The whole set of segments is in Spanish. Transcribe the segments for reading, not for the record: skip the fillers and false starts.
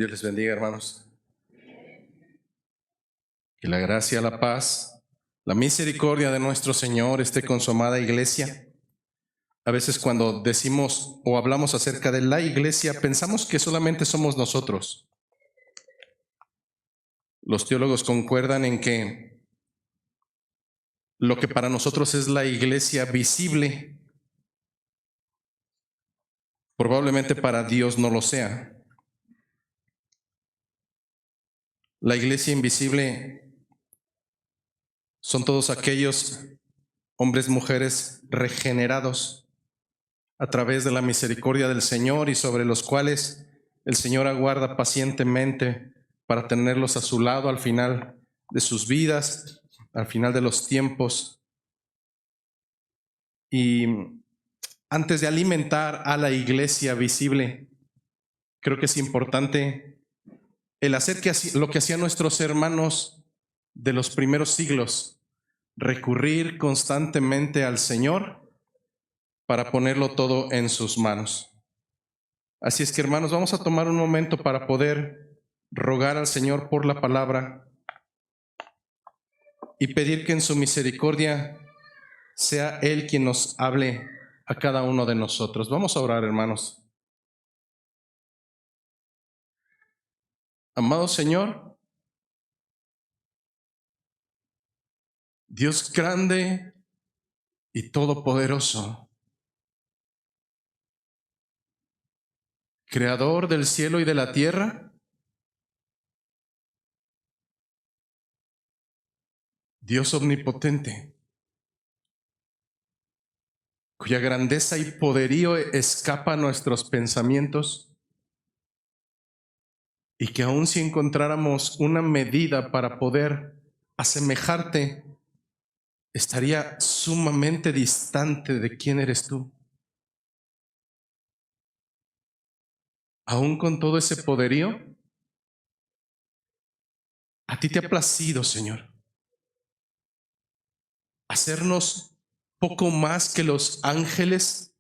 Dios les bendiga, hermanos. Que la gracia, la paz, la misericordia de nuestro Señor esté con su amada iglesia. A veces cuando decimos o hablamos acerca de la iglesia, pensamos que solamente somos nosotros. Los teólogos concuerdan en que lo que para nosotros es la iglesia visible, probablemente para Dios no lo sea. La iglesia invisible son todos aquellos hombres, mujeres regenerados a través de la misericordia del Señor y sobre los cuales el Señor aguarda pacientemente para tenerlos a su lado al final de sus vidas, al final de los tiempos. Y antes de alimentar a la iglesia visible, creo que es importante el hacer lo que hacían nuestros hermanos de los primeros siglos, recurrir constantemente al Señor para ponerlo todo en sus manos. Así es que, hermanos, vamos a tomar un momento para poder rogar al Señor por la palabra y pedir que en su misericordia sea Él quien nos hable a cada uno de nosotros. Vamos a orar, hermanos. Amado Señor, Dios grande y todopoderoso, Creador del cielo y de la tierra, Dios omnipotente, cuya grandeza y poderío escapa a nuestros pensamientos, y que aun si encontráramos una medida para poder asemejarte, estaría sumamente distante de quién eres tú. Aún con todo ese poderío, a ti te ha placido, Señor, hacernos poco más que los ángeles,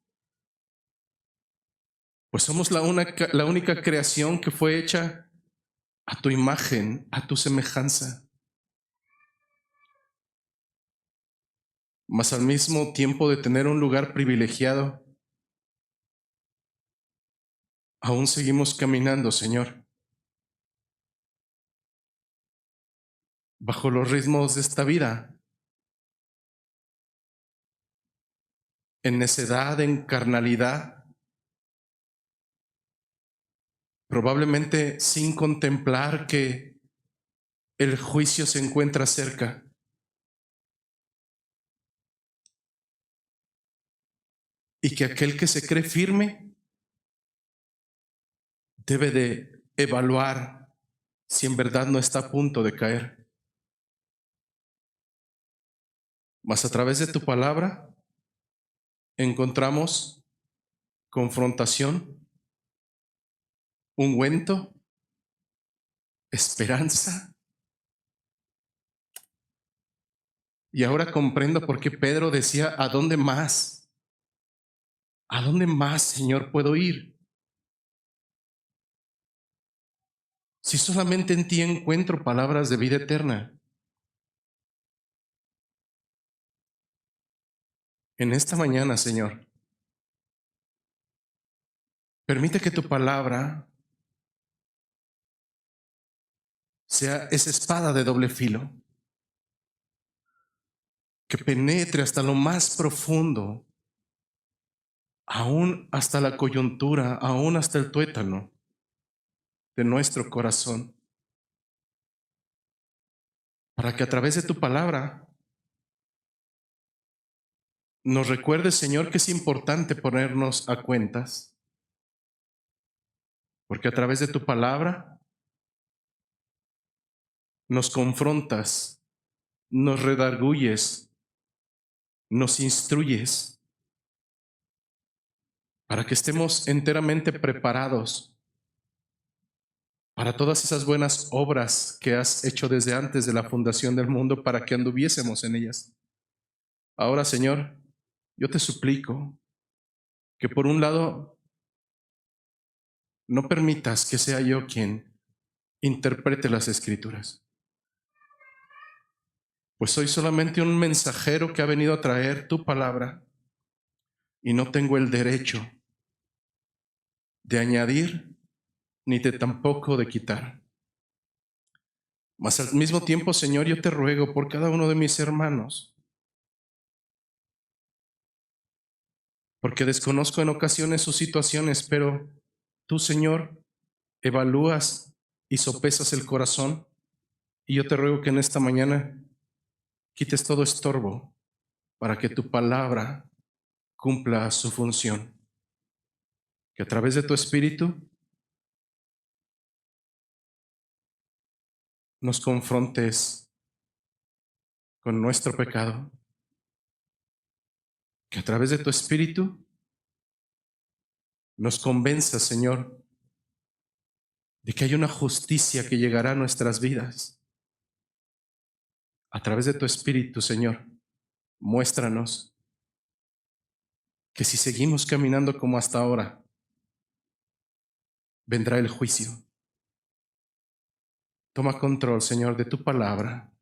pues somos la única creación que fue hecha a tu imagen, a tu semejanza. Mas al mismo tiempo de tener un lugar privilegiado, aún seguimos caminando, Señor, bajo los ritmos de esta vida, en necedad, en carnalidad, probablemente sin contemplar que el juicio se encuentra cerca. Y que aquel que se cree firme debe de evaluar si en verdad no está a punto de caer. Mas a través de tu palabra encontramos confrontación, ungüento, esperanza. Y ahora comprendo por qué Pedro decía, ¿a dónde más? ¿A dónde más, Señor, puedo ir? Si solamente en ti encuentro palabras de vida eterna. En esta mañana, Señor, permite que tu palabra sea esa espada de doble filo, que penetre hasta lo más profundo, aún hasta la coyuntura, aún hasta el tuétano de nuestro corazón, para que a través de tu palabra nos recuerdes, Señor, que es importante ponernos a cuentas, porque a través de tu palabra nos confrontas, nos redarguyes, nos instruyes, para que estemos enteramente preparados para todas esas buenas obras que has hecho desde antes de la fundación del mundo, para que anduviésemos en ellas. Ahora, Señor, yo te suplico que por un lado no permitas que sea yo quien interprete las Escrituras. Pues soy solamente un mensajero que ha venido a traer tu palabra y no tengo el derecho de añadir ni de tampoco de quitar. Mas al mismo tiempo, Señor, yo te ruego por cada uno de mis hermanos, porque desconozco en ocasiones sus situaciones, pero tú, Señor, evalúas y sopesas el corazón, y yo te ruego que en esta mañana quites todo estorbo para que tu palabra cumpla su función. Que a través de tu Espíritu nos confrontes con nuestro pecado. Que a través de tu Espíritu nos convenzas, Señor, de que hay una justicia que llegará a nuestras vidas. A través de tu Espíritu, Señor, muéstranos que si seguimos caminando como hasta ahora, vendrá el juicio. Toma control, Señor, de tu palabra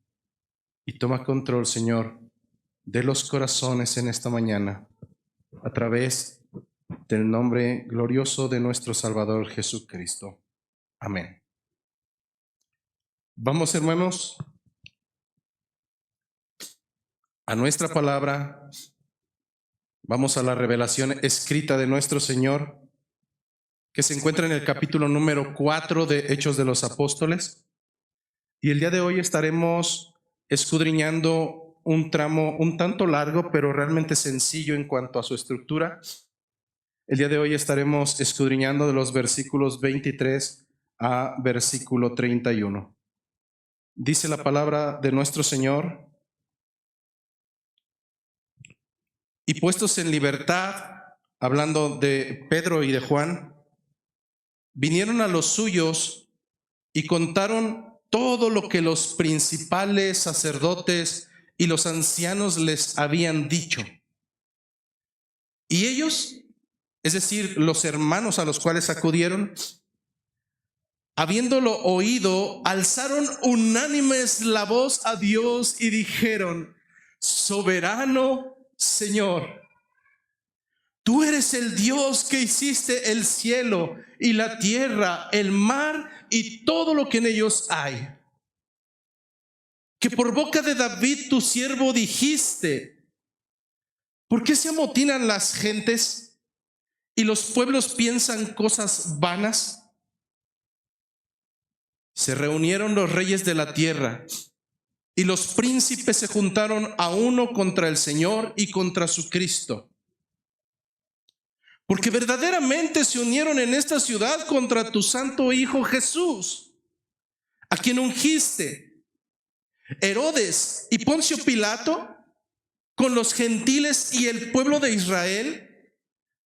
y toma control, Señor, de los corazones en esta mañana, a través del nombre glorioso de nuestro Salvador Jesucristo. Amén. Vamos, hermanos, a nuestra palabra. Vamos a la revelación escrita de nuestro Señor, que se encuentra en el capítulo número 4 de Hechos de los Apóstoles. Y el día de hoy estaremos escudriñando un tramo un tanto largo, pero realmente sencillo en cuanto a su estructura. El día de hoy estaremos escudriñando de los versículos 23 a versículo 31. Dice la palabra de nuestro Señor: y puestos en libertad, hablando de Pedro y de Juan, vinieron a los suyos y contaron todo lo que los principales sacerdotes y los ancianos les habían dicho. Y ellos, es decir, los hermanos a los cuales acudieron, habiéndolo oído, alzaron unánimes la voz a Dios y dijeron: soberano Señor, tú eres el Dios que hiciste el cielo y la tierra, el mar y todo lo que en ellos hay. Que por boca de David tu siervo dijiste: ¿por qué se amotinan las gentes y los pueblos piensan cosas vanas? Se reunieron los reyes de la tierra y los príncipes se juntaron a uno contra el Señor y contra su Cristo. Porque verdaderamente se unieron en esta ciudad contra tu santo Hijo Jesús, a quien ungiste. Herodes y Poncio Pilato con los gentiles y el pueblo de Israel,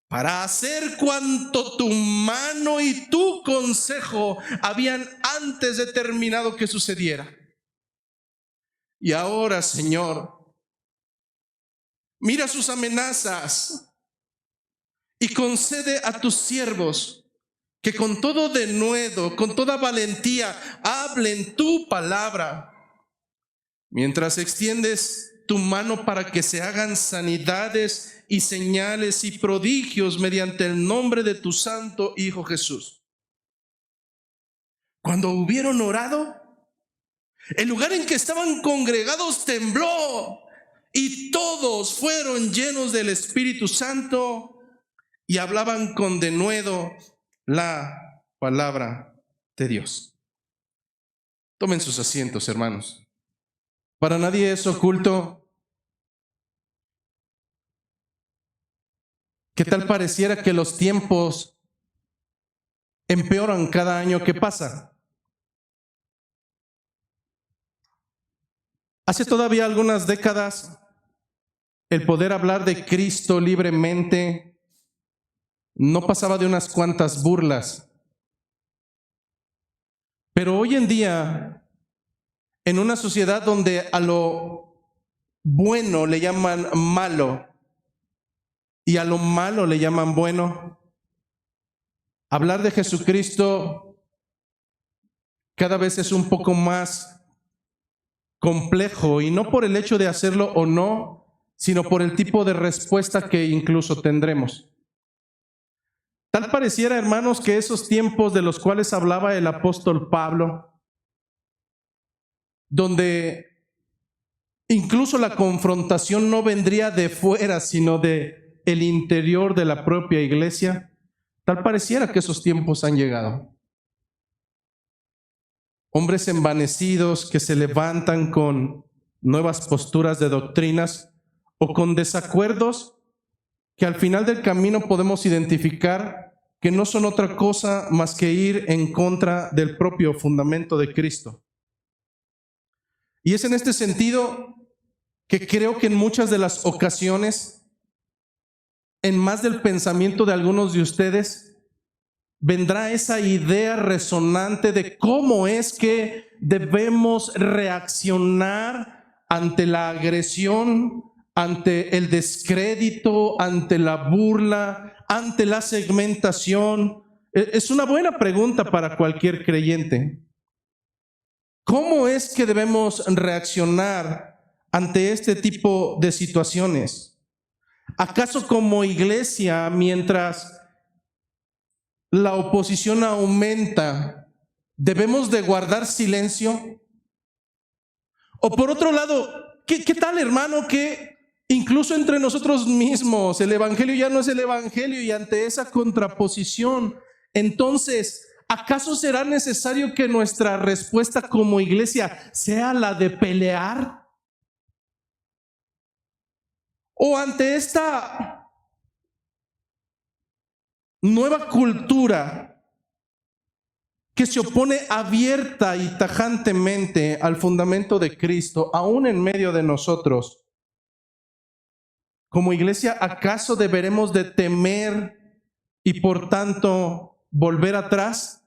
para hacer cuanto tu mano y tu consejo habían antes determinado que sucediera. Y ahora, Señor, mira sus amenazas y concede a tus siervos que con todo denuedo, con toda valentía, hablen tu palabra, mientras extiendes tu mano para que se hagan sanidades y señales y prodigios mediante el nombre de tu santo Hijo Jesús. Cuando hubieron orado, el lugar en que estaban congregados tembló y todos fueron llenos del Espíritu Santo y hablaban con denuedo la palabra de Dios. Tomen sus asientos, hermanos. Para nadie es oculto que tal pareciera que los tiempos empeoran cada año que pasa. Hace todavía algunas décadas, el poder hablar de Cristo libremente no pasaba de unas cuantas burlas. Pero hoy en día, en una sociedad donde a lo bueno le llaman malo y a lo malo le llaman bueno, hablar de Jesucristo cada vez es un poco más complejo, y no por el hecho de hacerlo o no, sino por el tipo de respuesta que incluso tendremos. Tal pareciera, hermanos, que esos tiempos de los cuales hablaba el apóstol Pablo, donde incluso la confrontación no vendría de fuera, sino de el interior de la propia iglesia, tal pareciera que esos tiempos han llegado. Hombres envanecidos que se levantan con nuevas posturas de doctrinas o con desacuerdos que al final del camino podemos identificar que no son otra cosa más que ir en contra del propio fundamento de Cristo. Y es en este sentido que creo que en muchas de las ocasiones, en más del pensamiento de algunos de ustedes, vendrá esa idea resonante de cómo es que debemos reaccionar ante la agresión, ante el descrédito, ante la burla, ante la segmentación. Es una buena pregunta para cualquier creyente. ¿Cómo es que debemos reaccionar ante este tipo de situaciones? ¿Acaso como iglesia, mientras la oposición aumenta, debemos de guardar silencio? O por otro lado, ¿qué tal, hermano, que incluso entre nosotros mismos el evangelio ya no es el evangelio, y ante esa contraposición, entonces, ¿acaso será necesario que nuestra respuesta como iglesia sea la de pelear? ¿O ante esta nueva cultura que se opone abierta y tajantemente al fundamento de Cristo, aún en medio de nosotros, como iglesia, acaso deberemos de temer y por tanto volver atrás?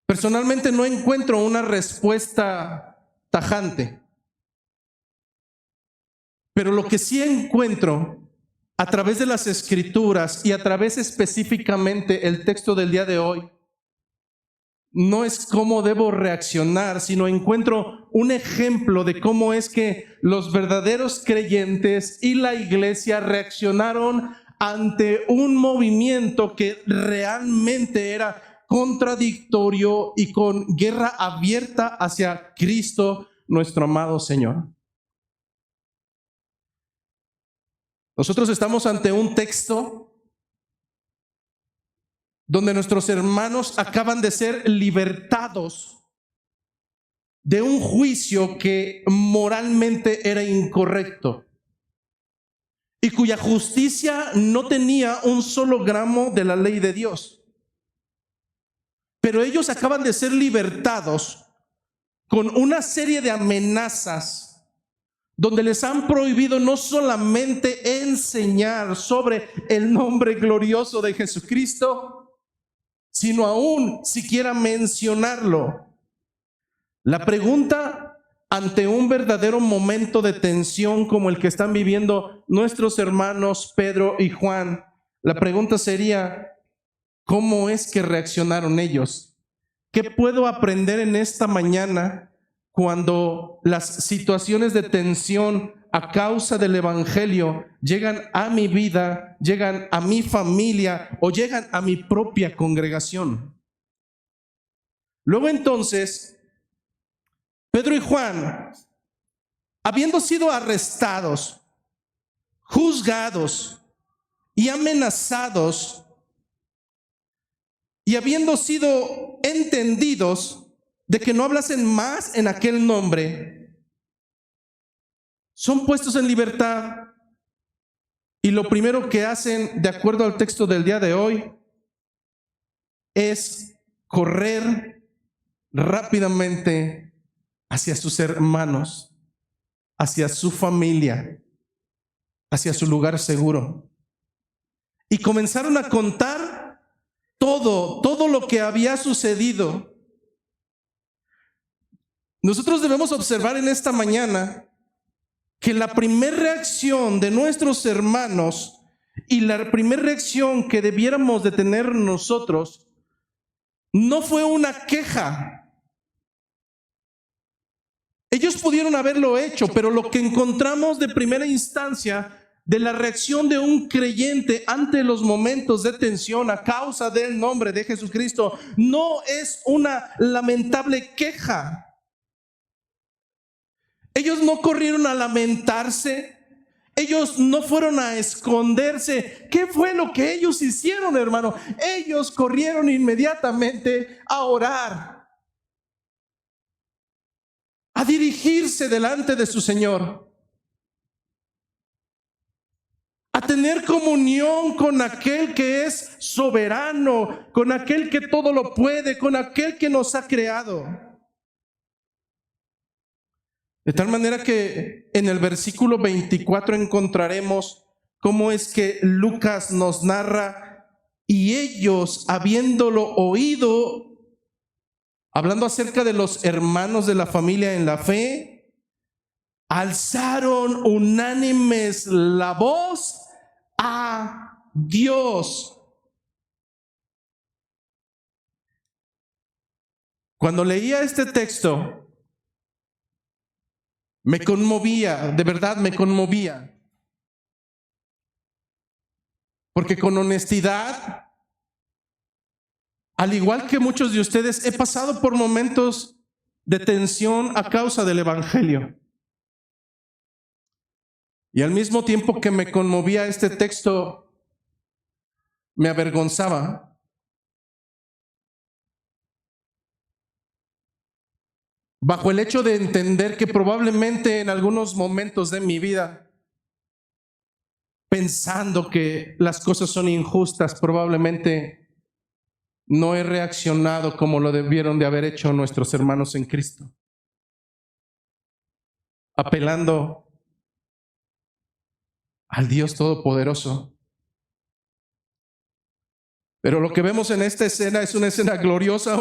Personalmente no encuentro una respuesta tajante, pero lo que sí encuentro a través de las Escrituras y a través específicamente el texto del día de hoy, no es cómo debo reaccionar, sino encuentro un ejemplo de cómo es que los verdaderos creyentes y la iglesia reaccionaron ante un movimiento que realmente era contradictorio y con guerra abierta hacia Cristo, nuestro amado Señor. Nosotros estamos ante un texto donde nuestros hermanos acaban de ser libertados de un juicio que moralmente era incorrecto y cuya justicia no tenía un solo gramo de la ley de Dios. Pero ellos acaban de ser libertados con una serie de amenazas donde les han prohibido no solamente enseñar sobre el nombre glorioso de Jesucristo, sino aún siquiera mencionarlo. La pregunta ante un verdadero momento de tensión como el que están viviendo nuestros hermanos Pedro y Juan, la pregunta sería, ¿cómo es que reaccionaron ellos? ¿Qué puedo aprender en esta mañana cuando las situaciones de tensión a causa del evangelio llegan a mi vida, llegan a mi familia o llegan a mi propia congregación? Luego entonces, Pedro y Juan, habiendo sido arrestados, juzgados y amenazados, y habiendo sido entendidos de que no hablasen más en aquel nombre, son puestos en libertad. Y lo primero que hacen, de acuerdo al texto del día de hoy, es correr rápidamente hacia sus hermanos, hacia su familia, hacia su lugar seguro. Y comenzaron a contar todo lo que había sucedido. Nosotros debemos observar en esta mañana que la primera reacción de nuestros hermanos Y la primera reacción que debiéramos de tener nosotros no fue una queja. Ellos pudieron haberlo hecho, pero lo que encontramos de primera instancia de la reacción de un creyente ante los momentos de tensión a causa del nombre de Jesucristo no es una lamentable queja. Ellos no corrieron a lamentarse, ellos no fueron a esconderse. ¿Qué fue lo que ellos hicieron, hermano? Ellos corrieron inmediatamente a orar, a dirigirse delante de su Señor, a tener comunión con aquel que es soberano, con aquel que todo lo puede, con aquel que nos ha creado. De tal manera que en el versículo 24 encontraremos cómo es que Lucas nos narra: y ellos, habiéndolo oído, hablando acerca de los hermanos de la familia en la fe, alzaron unánimes la voz a Dios. Cuando leía este texto, me conmovía, de verdad me conmovía. Porque con honestidad, al igual que muchos de ustedes, he pasado por momentos de tensión a causa del Evangelio. Y al mismo tiempo que me conmovía este texto, me avergonzaba. Bajo el hecho de entender que probablemente en algunos momentos de mi vida, pensando que las cosas son injustas, probablemente no he reaccionado como lo debieron de haber hecho nuestros hermanos en Cristo, apelando al Dios Todopoderoso. Pero lo que vemos en esta escena es una escena gloriosa,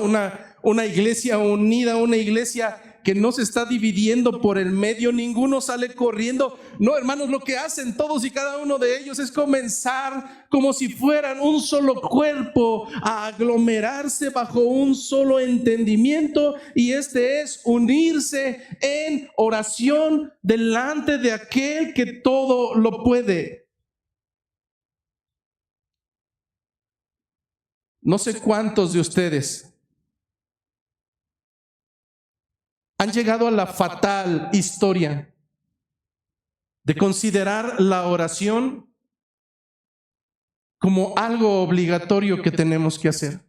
una iglesia unida, una iglesia que no se está dividiendo por el medio, ninguno sale corriendo. No, hermanos, lo que hacen todos y cada uno de ellos es comenzar como si fueran un solo cuerpo, a aglomerarse bajo un solo entendimiento, y este es unirse en oración delante de aquel que todo lo puede. No sé cuántos de ustedes han llegado a la fatal historia de considerar la oración como algo obligatorio que tenemos que hacer.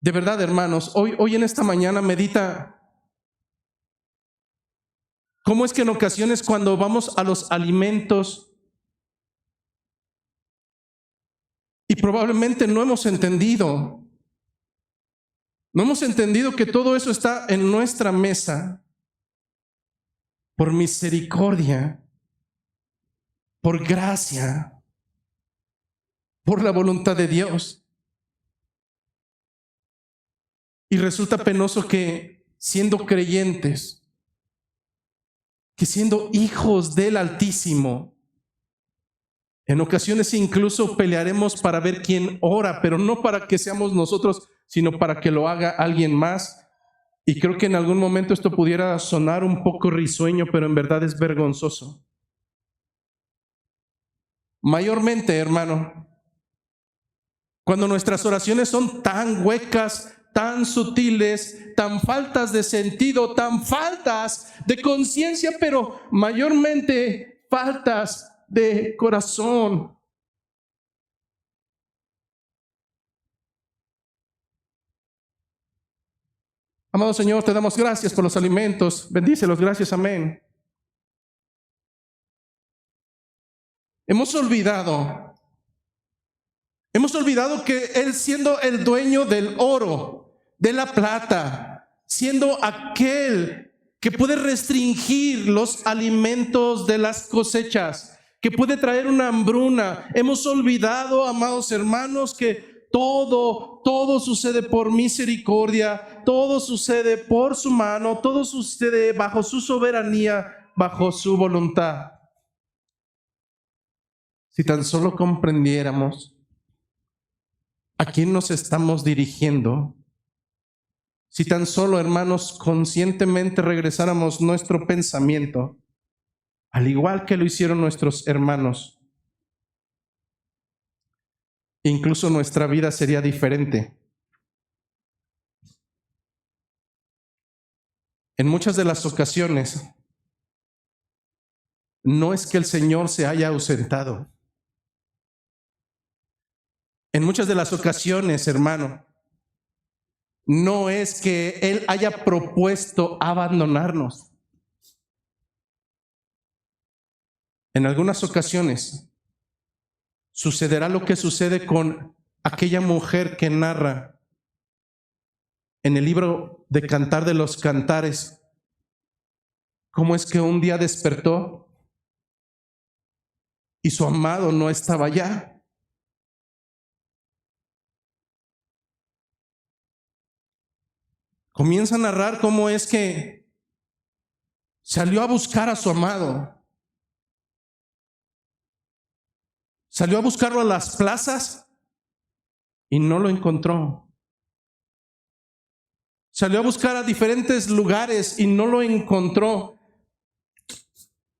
De verdad, hermanos, hoy en esta mañana medita cómo es que en ocasiones cuando vamos a los alimentos, y probablemente no hemos entendido que todo eso está en nuestra mesa por misericordia, por gracia, por la voluntad de Dios. Y resulta penoso que siendo creyentes, que siendo hijos del Altísimo, en ocasiones incluso pelearemos para ver quién ora, pero no para que seamos nosotros, sino para que lo haga alguien más. Y creo que en algún momento esto pudiera sonar un poco risueño, pero en verdad es vergonzoso. Mayormente, hermano, cuando nuestras oraciones son tan huecas, tan sutiles, tan faltas de sentido, tan faltas de conciencia, pero mayormente faltas de corazón. Amado Señor, te damos gracias por los alimentos. Bendícelos, gracias, amén. Hemos olvidado que Él, siendo el dueño del oro, de la plata, siendo aquel que puede restringir los alimentos de las cosechas, que puede traer una hambruna, hemos olvidado, amados hermanos, que todo sucede por misericordia, todo sucede por su mano, todo sucede bajo su soberanía, bajo su voluntad. Si tan solo comprendiéramos a quién nos estamos dirigiendo, si tan solo, hermanos, conscientemente regresáramos nuestro pensamiento, al igual que lo hicieron nuestros hermanos, incluso nuestra vida sería diferente. En muchas de las ocasiones, no es que el Señor se haya ausentado. En muchas de las ocasiones, hermano, no es que Él haya propuesto abandonarnos. En algunas ocasiones sucederá lo que sucede con aquella mujer que narra en el libro de Cantar de los Cantares, cómo es que un día despertó y su amado no estaba allá. Comienza a narrar cómo es que salió a buscar a su amado. Salió a buscarlo a las plazas y no lo encontró. Salió a buscar a diferentes lugares y no lo encontró.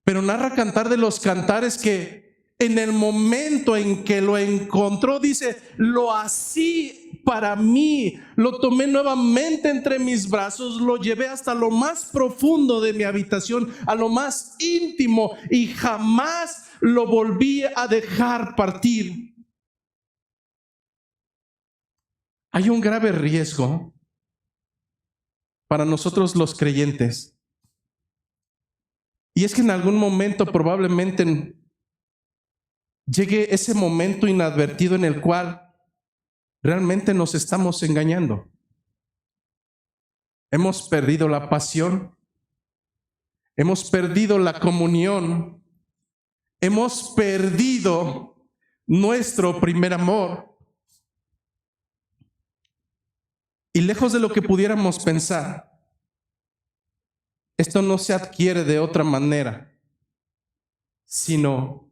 Pero narra Cantar de los Cantares que en el momento en que lo encontró, dice, lo así para mí, lo tomé nuevamente entre mis brazos, lo llevé hasta lo más profundo de mi habitación, a lo más íntimo, y jamás lo volví a dejar partir. Hay un grave riesgo para nosotros los creyentes, y es que en algún momento probablemente llegue ese momento inadvertido en el cual realmente nos estamos engañando. Hemos perdido la pasión, hemos perdido la comunión, hemos perdido nuestro primer amor. Y lejos de lo que pudiéramos pensar, esto no se adquiere de otra manera, sino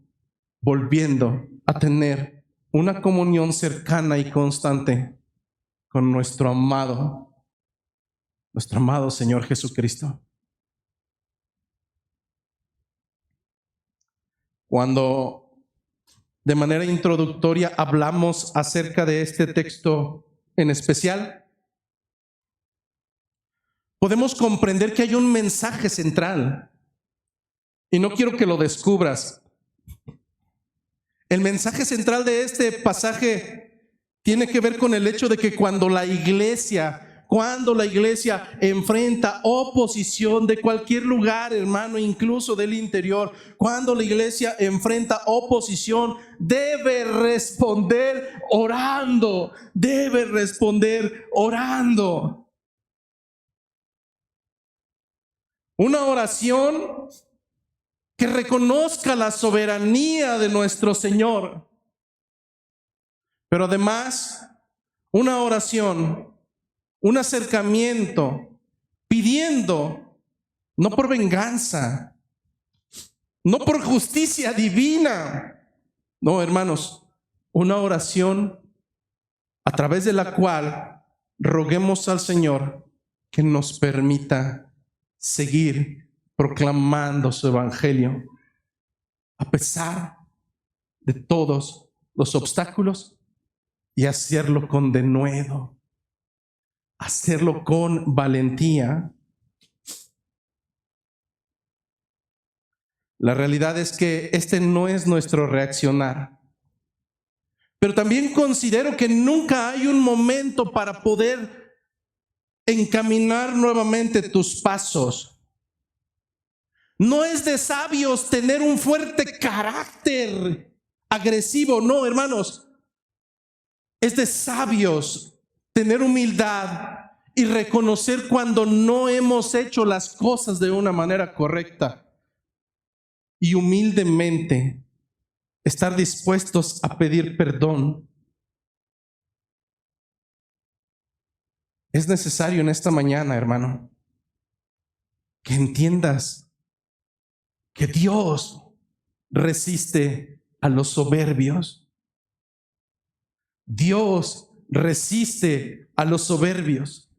volviendo a tener una comunión cercana y constante con nuestro amado Señor Jesucristo. Cuando de manera introductoria hablamos acerca de este texto en especial, podemos comprender que hay un mensaje central, y no quiero que lo descubras. El mensaje central de este pasaje tiene que ver con el hecho de que cuando la iglesia enfrenta oposición de cualquier lugar, hermano, incluso del interior, cuando la iglesia enfrenta oposición, debe responder orando, Una oración que reconozca la soberanía de nuestro Señor, pero además una oración, un acercamiento, pidiendo, no por venganza, no por justicia divina, no, hermanos, una oración a través de la cual roguemos al Señor que nos permita seguir proclamando su evangelio a pesar de todos los obstáculos, y hacerlo con denuedo, hacerlo con valentía. La realidad es que este no es nuestro reaccionar, pero también considero que nunca hay un momento para poder encaminar nuevamente tus pasos. No es de sabios tener un fuerte carácter agresivo, no, hermanos. Es de sabios tener humildad y reconocer cuando no hemos hecho las cosas de una manera correcta, y humildemente estar dispuestos a pedir perdón. Es necesario en esta mañana, hermano, que entiendas que Dios resiste a los soberbios. Dios resiste a los soberbios,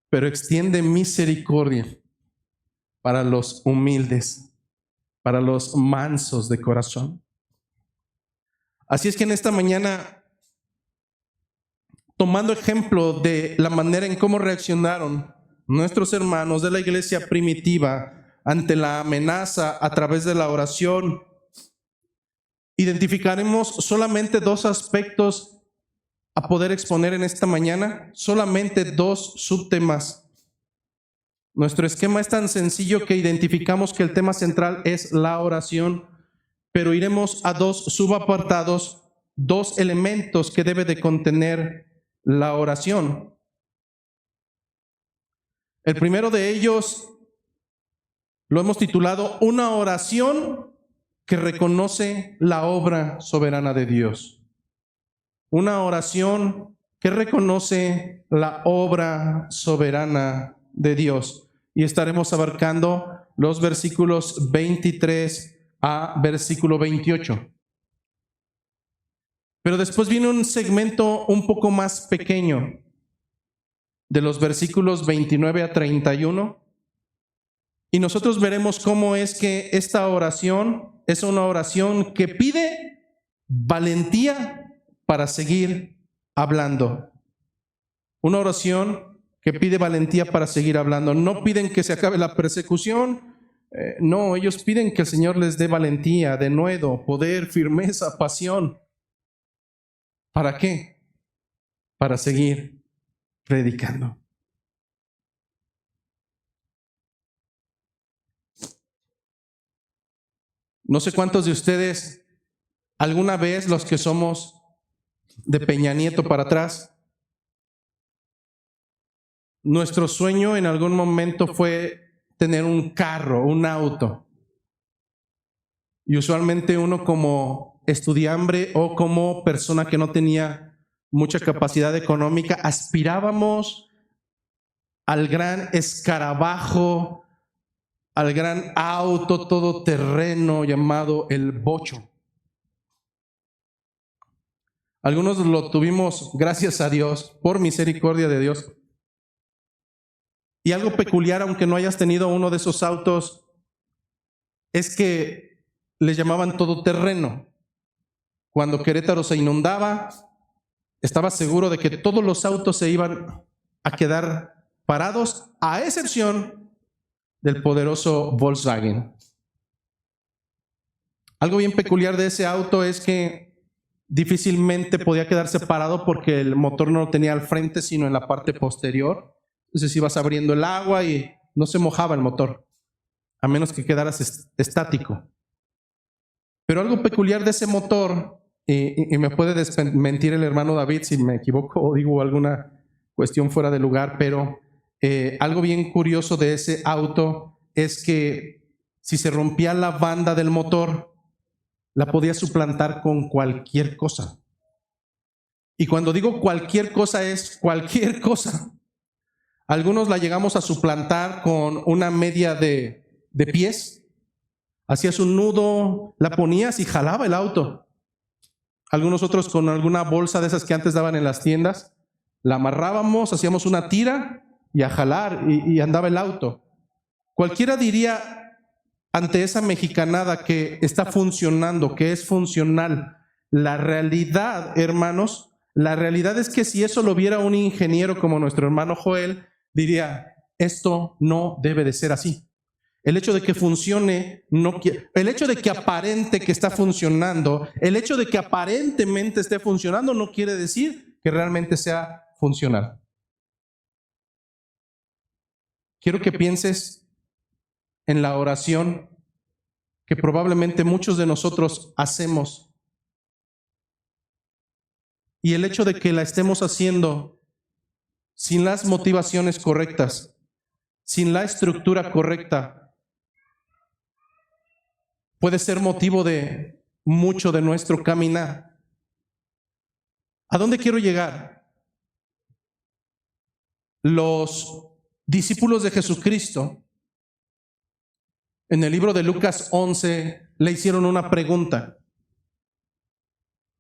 pero extiende misericordia para los humildes, para los mansos de corazón. Así es que en esta mañana, tomando ejemplo de la manera en cómo reaccionaron nuestros hermanos de la iglesia primitiva ante la amenaza a través de la oración, identificaremos solamente dos aspectos a poder exponer en esta mañana, solamente dos subtemas. Nuestro esquema es tan sencillo que identificamos que el tema central es la oración, pero iremos a dos subapartados, dos elementos que debe de contener la oración. El primero de ellos lo hemos titulado Una oración que reconoce la obra soberana de Dios. Una oración que reconoce la obra soberana de Dios. Y estaremos abarcando los versículos 23 a versículo 28. Pero después viene un segmento un poco más pequeño, de los versículos 29 a 31. Y nosotros veremos cómo es que esta oración es una oración que pide valentía para seguir hablando. Una oración que pide valentía para seguir hablando. No piden que se acabe la persecución. No, ellos piden que el Señor les dé valentía, denuedo, poder, firmeza, pasión. ¿Para qué? Para seguir predicando. No sé cuántos de ustedes, alguna vez los que somos de Peña Nieto para atrás, nuestro sueño en algún momento fue tener un carro, un auto. Y usualmente uno como estudiante o como persona que no tenía mucha capacidad económica, aspirábamos al gran escarabajo, al gran auto todoterreno llamado el bocho. Algunos lo tuvimos, gracias a Dios, por misericordia de Dios. Y algo peculiar, aunque no hayas tenido uno de esos autos, es que les llamaban todoterreno. Cuando Querétaro se inundaba, estaba seguro de que todos los autos se iban a quedar parados, a excepción del poderoso Volkswagen. Algo bien peculiar de ese auto es que difícilmente podía quedarse parado porque el motor no lo tenía al frente, sino en la parte posterior. Entonces ibas abriendo el agua y no se mojaba el motor, a menos que quedaras estático. Pero algo peculiar de ese motor, y me puede desmentir el hermano David si me equivoco o digo alguna cuestión fuera de lugar, pero algo bien curioso de ese auto es que si se rompía la banda del motor, la podía suplantar con cualquier cosa. Y cuando digo cualquier cosa, es cualquier cosa. Algunos la llegamos a suplantar con una media de pies. Hacías un nudo, la ponías y jalaba el auto. Algunos otros con alguna bolsa de esas que antes daban en las tiendas, la amarrábamos, hacíamos una tira y a jalar y andaba el auto. Cualquiera diría ante esa mexicanada que está funcionando, que es funcional. La realidad, hermanos, la realidad es que si eso lo viera un ingeniero como nuestro hermano Joel, diría, esto no debe de ser así. El hecho de que funcione, el hecho de que aparente que está funcionando, el hecho de que aparentemente esté funcionando no quiere decir que realmente sea funcional. Quiero que pienses en la oración que probablemente muchos de nosotros hacemos. Y el hecho de que la estemos haciendo sin las motivaciones correctas, sin la estructura correcta, puede ser motivo de mucho de nuestro caminar. ¿A dónde quiero llegar? Los discípulos de Jesucristo, en el libro de Lucas 11, le hicieron una pregunta.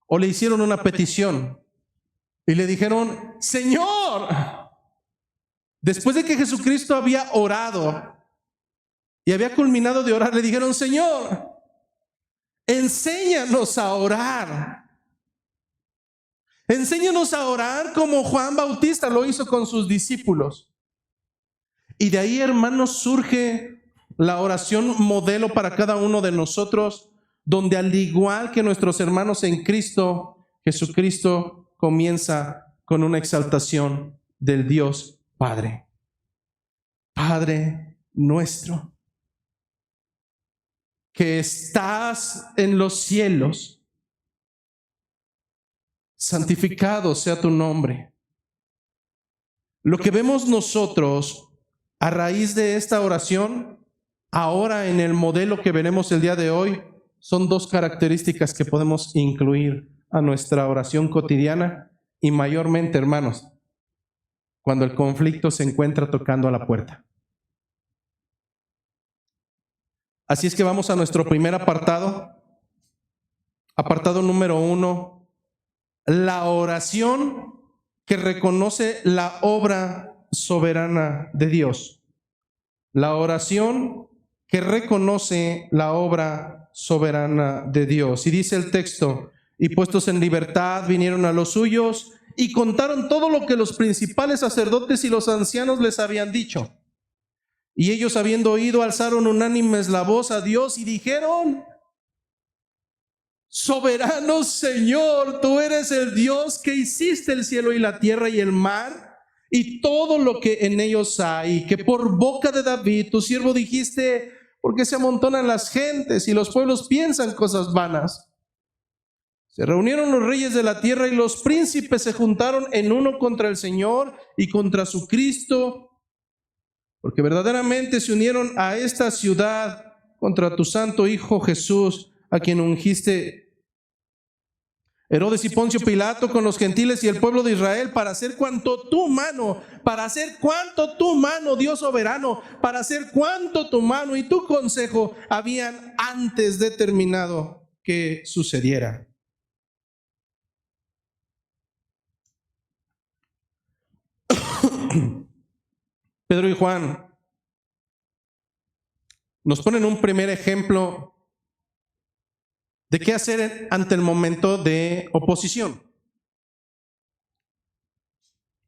o le hicieron una petición y le dijeron: Señor, después de que Jesucristo había orado y había culminado de orar, le dijeron: Señor, enséñanos a orar. Enséñanos a orar como Juan Bautista lo hizo con sus discípulos. Y de ahí, hermanos, surge la oración modelo para cada uno de nosotros, donde al igual que nuestros hermanos en Cristo, Jesucristo comienza con una exaltación del Dios Padre. Padre nuestro, que estás en los cielos, santificado sea tu nombre. Lo que vemos nosotros a raíz de esta oración, ahora en el modelo que veremos el día de hoy, son dos características que podemos incluir a nuestra oración cotidiana y mayormente, hermanos, cuando el conflicto se encuentra tocando a la puerta. Así es que vamos a nuestro primer apartado. Apartado número 1, la oración que reconoce la obra soberana de Dios. La oración que reconoce la obra soberana de Dios. Y dice el texto: y puestos en libertad vinieron a los suyos y contaron todo lo que los principales sacerdotes y los ancianos les habían dicho. Y ellos, habiendo oído, alzaron unánimes la voz a Dios y dijeron: soberano Señor, tú eres el Dios que hiciste el cielo y la tierra y el mar y todo lo que en ellos hay, que por boca de David, tu siervo, dijiste: porque se amontonan las gentes y los pueblos piensan cosas vanas. Se reunieron los reyes de la tierra y los príncipes se juntaron en uno contra el Señor y contra su Cristo, porque verdaderamente se unieron a esta ciudad contra tu santo Hijo Jesús, a quien ungiste Herodes y Poncio Pilato con los gentiles y el pueblo de Israel, para hacer cuanto tu mano, Dios soberano, para hacer cuanto tu mano y tu consejo habían antes determinado que sucediera. Pedro y Juan nos ponen un primer ejemplo de qué hacer ante el momento de oposición.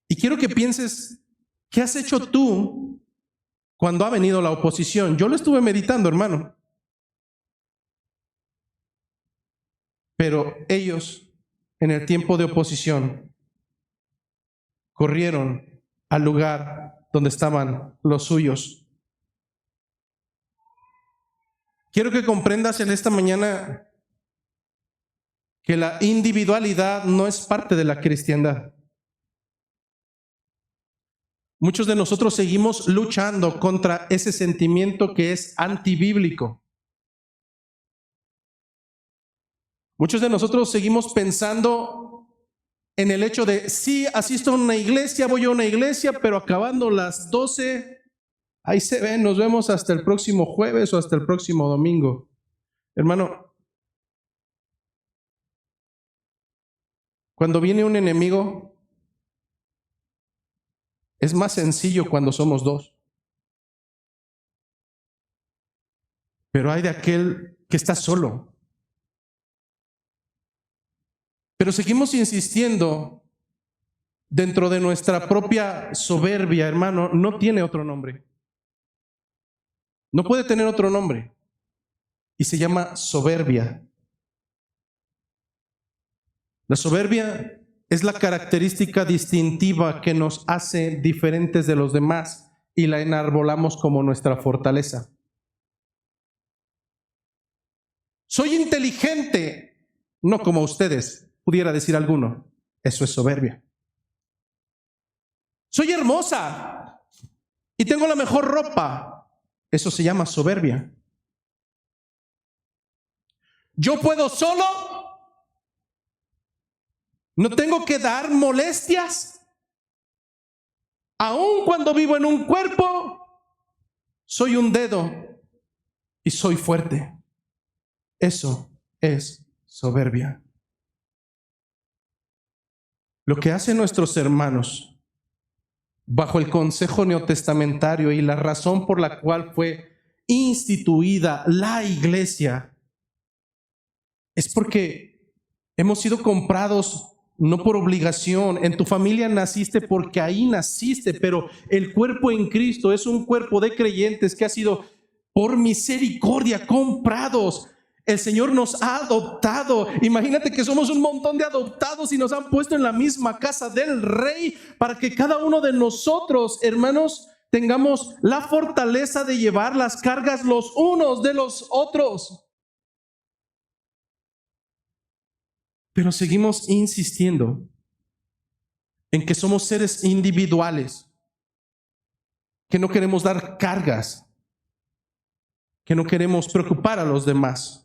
Y quiero que pienses, ¿qué has hecho tú cuando ha venido la oposición? Yo lo estuve meditando, hermano. Pero ellos, en el tiempo de oposición, corrieron al lugar donde estaban los suyos. Quiero que comprendas en esta mañana que la individualidad no es parte de la cristiandad. Muchos de nosotros seguimos luchando contra ese sentimiento que es antibíblico. Muchos de nosotros seguimos pensando en el hecho de: sí, asisto a una iglesia, voy a una iglesia, pero acabando las 12, ahí se ven, nos vemos hasta el próximo jueves o hasta el próximo domingo. Hermano, cuando viene un enemigo, es más sencillo cuando somos dos. Pero hay de aquel que está solo. Pero seguimos insistiendo dentro de nuestra propia soberbia, hermano. No tiene otro nombre. No puede tener otro nombre. Y se llama soberbia. La soberbia es la característica distintiva que nos hace diferentes de los demás y la enarbolamos como nuestra fortaleza. Soy inteligente, no como ustedes, pudiera decir alguno. Eso es soberbia. Soy hermosa y tengo la mejor ropa. Eso se llama soberbia. Yo puedo solo. No tengo que dar molestias. Aun cuando vivo en un cuerpo, soy un dedo y soy fuerte. Eso es soberbia. Lo que hacen nuestros hermanos bajo el consejo neotestamentario y la razón por la cual fue instituida la iglesia es porque hemos sido comprados no por obligación. En tu familia naciste porque ahí naciste, pero el cuerpo en Cristo es un cuerpo de creyentes que ha sido por misericordia comprados. El Señor nos ha adoptado. Imagínate que somos un montón de adoptados y nos han puesto en la misma casa del Rey para que cada uno de nosotros, hermanos, tengamos la fortaleza de llevar las cargas los unos de los otros. Pero seguimos insistiendo en que somos seres individuales, que no queremos dar cargas, que no queremos preocupar a los demás.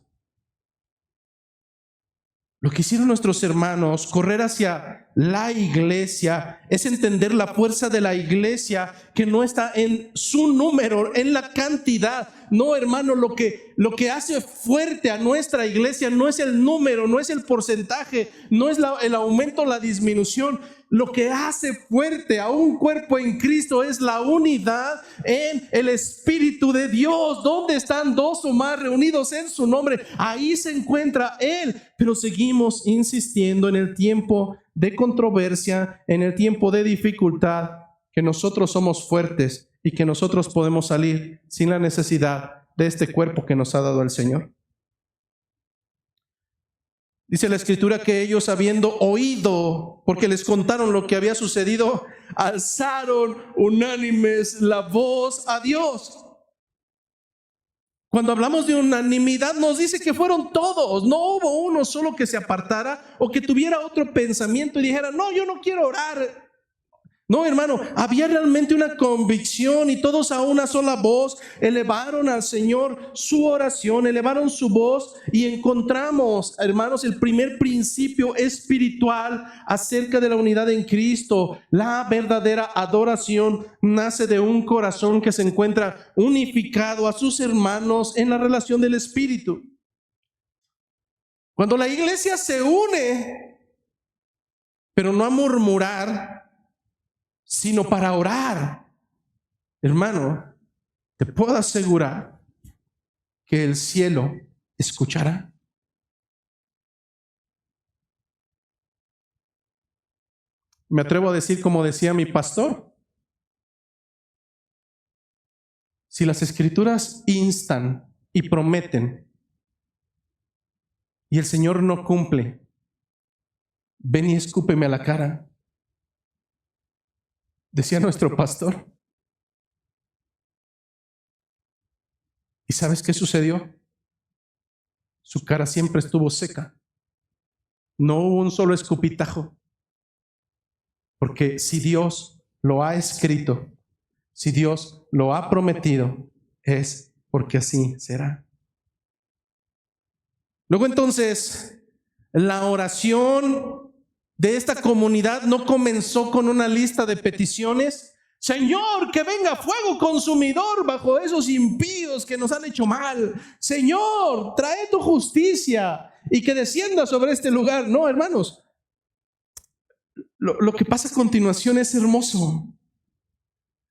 Lo que hicieron nuestros hermanos, correr hacia la iglesia, es entender la fuerza de la iglesia, que no está en su número, en la cantidad. No, hermano, lo que hace fuerte a nuestra iglesia no es el número, no es el porcentaje, no es el aumento o la disminución. Lo que hace fuerte a un cuerpo en Cristo es la unidad en el Espíritu de Dios. ¿Dónde están dos o más reunidos en su nombre? Ahí se encuentra Él. Pero seguimos insistiendo en el tiempo de controversia, en el tiempo de dificultad, que nosotros somos fuertes y que nosotros podemos salir sin la necesidad de este cuerpo que nos ha dado el Señor. Dice la Escritura que ellos, habiendo oído, porque les contaron lo que había sucedido, alzaron unánimes la voz a Dios. Cuando hablamos de unanimidad, nos dice que fueron todos. No hubo uno solo que se apartara o que tuviera otro pensamiento y dijera: no, yo no quiero orar. No, hermano, había realmente una convicción y todos a una sola voz elevaron al Señor su oración, elevaron su voz, y encontramos, hermanos, el primer principio espiritual acerca de la unidad en Cristo. La verdadera adoración nace de un corazón que se encuentra unificado a sus hermanos en la relación del Espíritu. Cuando la iglesia se une, pero no a murmurar, sino para orar, hermano, te puedo asegurar que el cielo escuchará. Me atrevo a decir, como decía mi pastor, si las Escrituras instan y prometen y el Señor no cumple, ven y escúpeme a la cara. Decía nuestro pastor. ¿Y sabes qué sucedió? Su cara siempre estuvo seca. No hubo un solo escupitajo. Porque si Dios lo ha escrito, si Dios lo ha prometido, es porque así será. Luego entonces, la oración de esta comunidad no comenzó con una lista de peticiones. Señor, que venga fuego consumidor bajo esos impíos que nos han hecho mal. Señor, trae tu justicia y que descienda sobre este lugar. No, hermanos, lo que pasa a continuación es hermoso.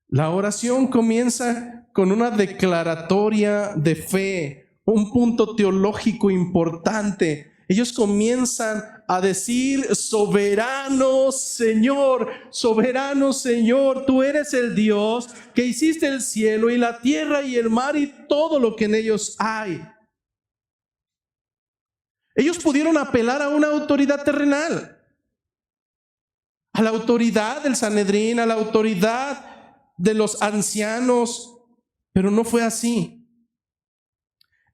La oración comienza con una declaratoria de fe, un punto teológico importante. Ellos comienzan a decir: soberano Señor, tú eres el Dios que hiciste el cielo y la tierra y el mar y todo lo que en ellos hay. Ellos pudieron apelar a una autoridad terrenal, a la autoridad del Sanedrín, a la autoridad de los ancianos, pero no fue así.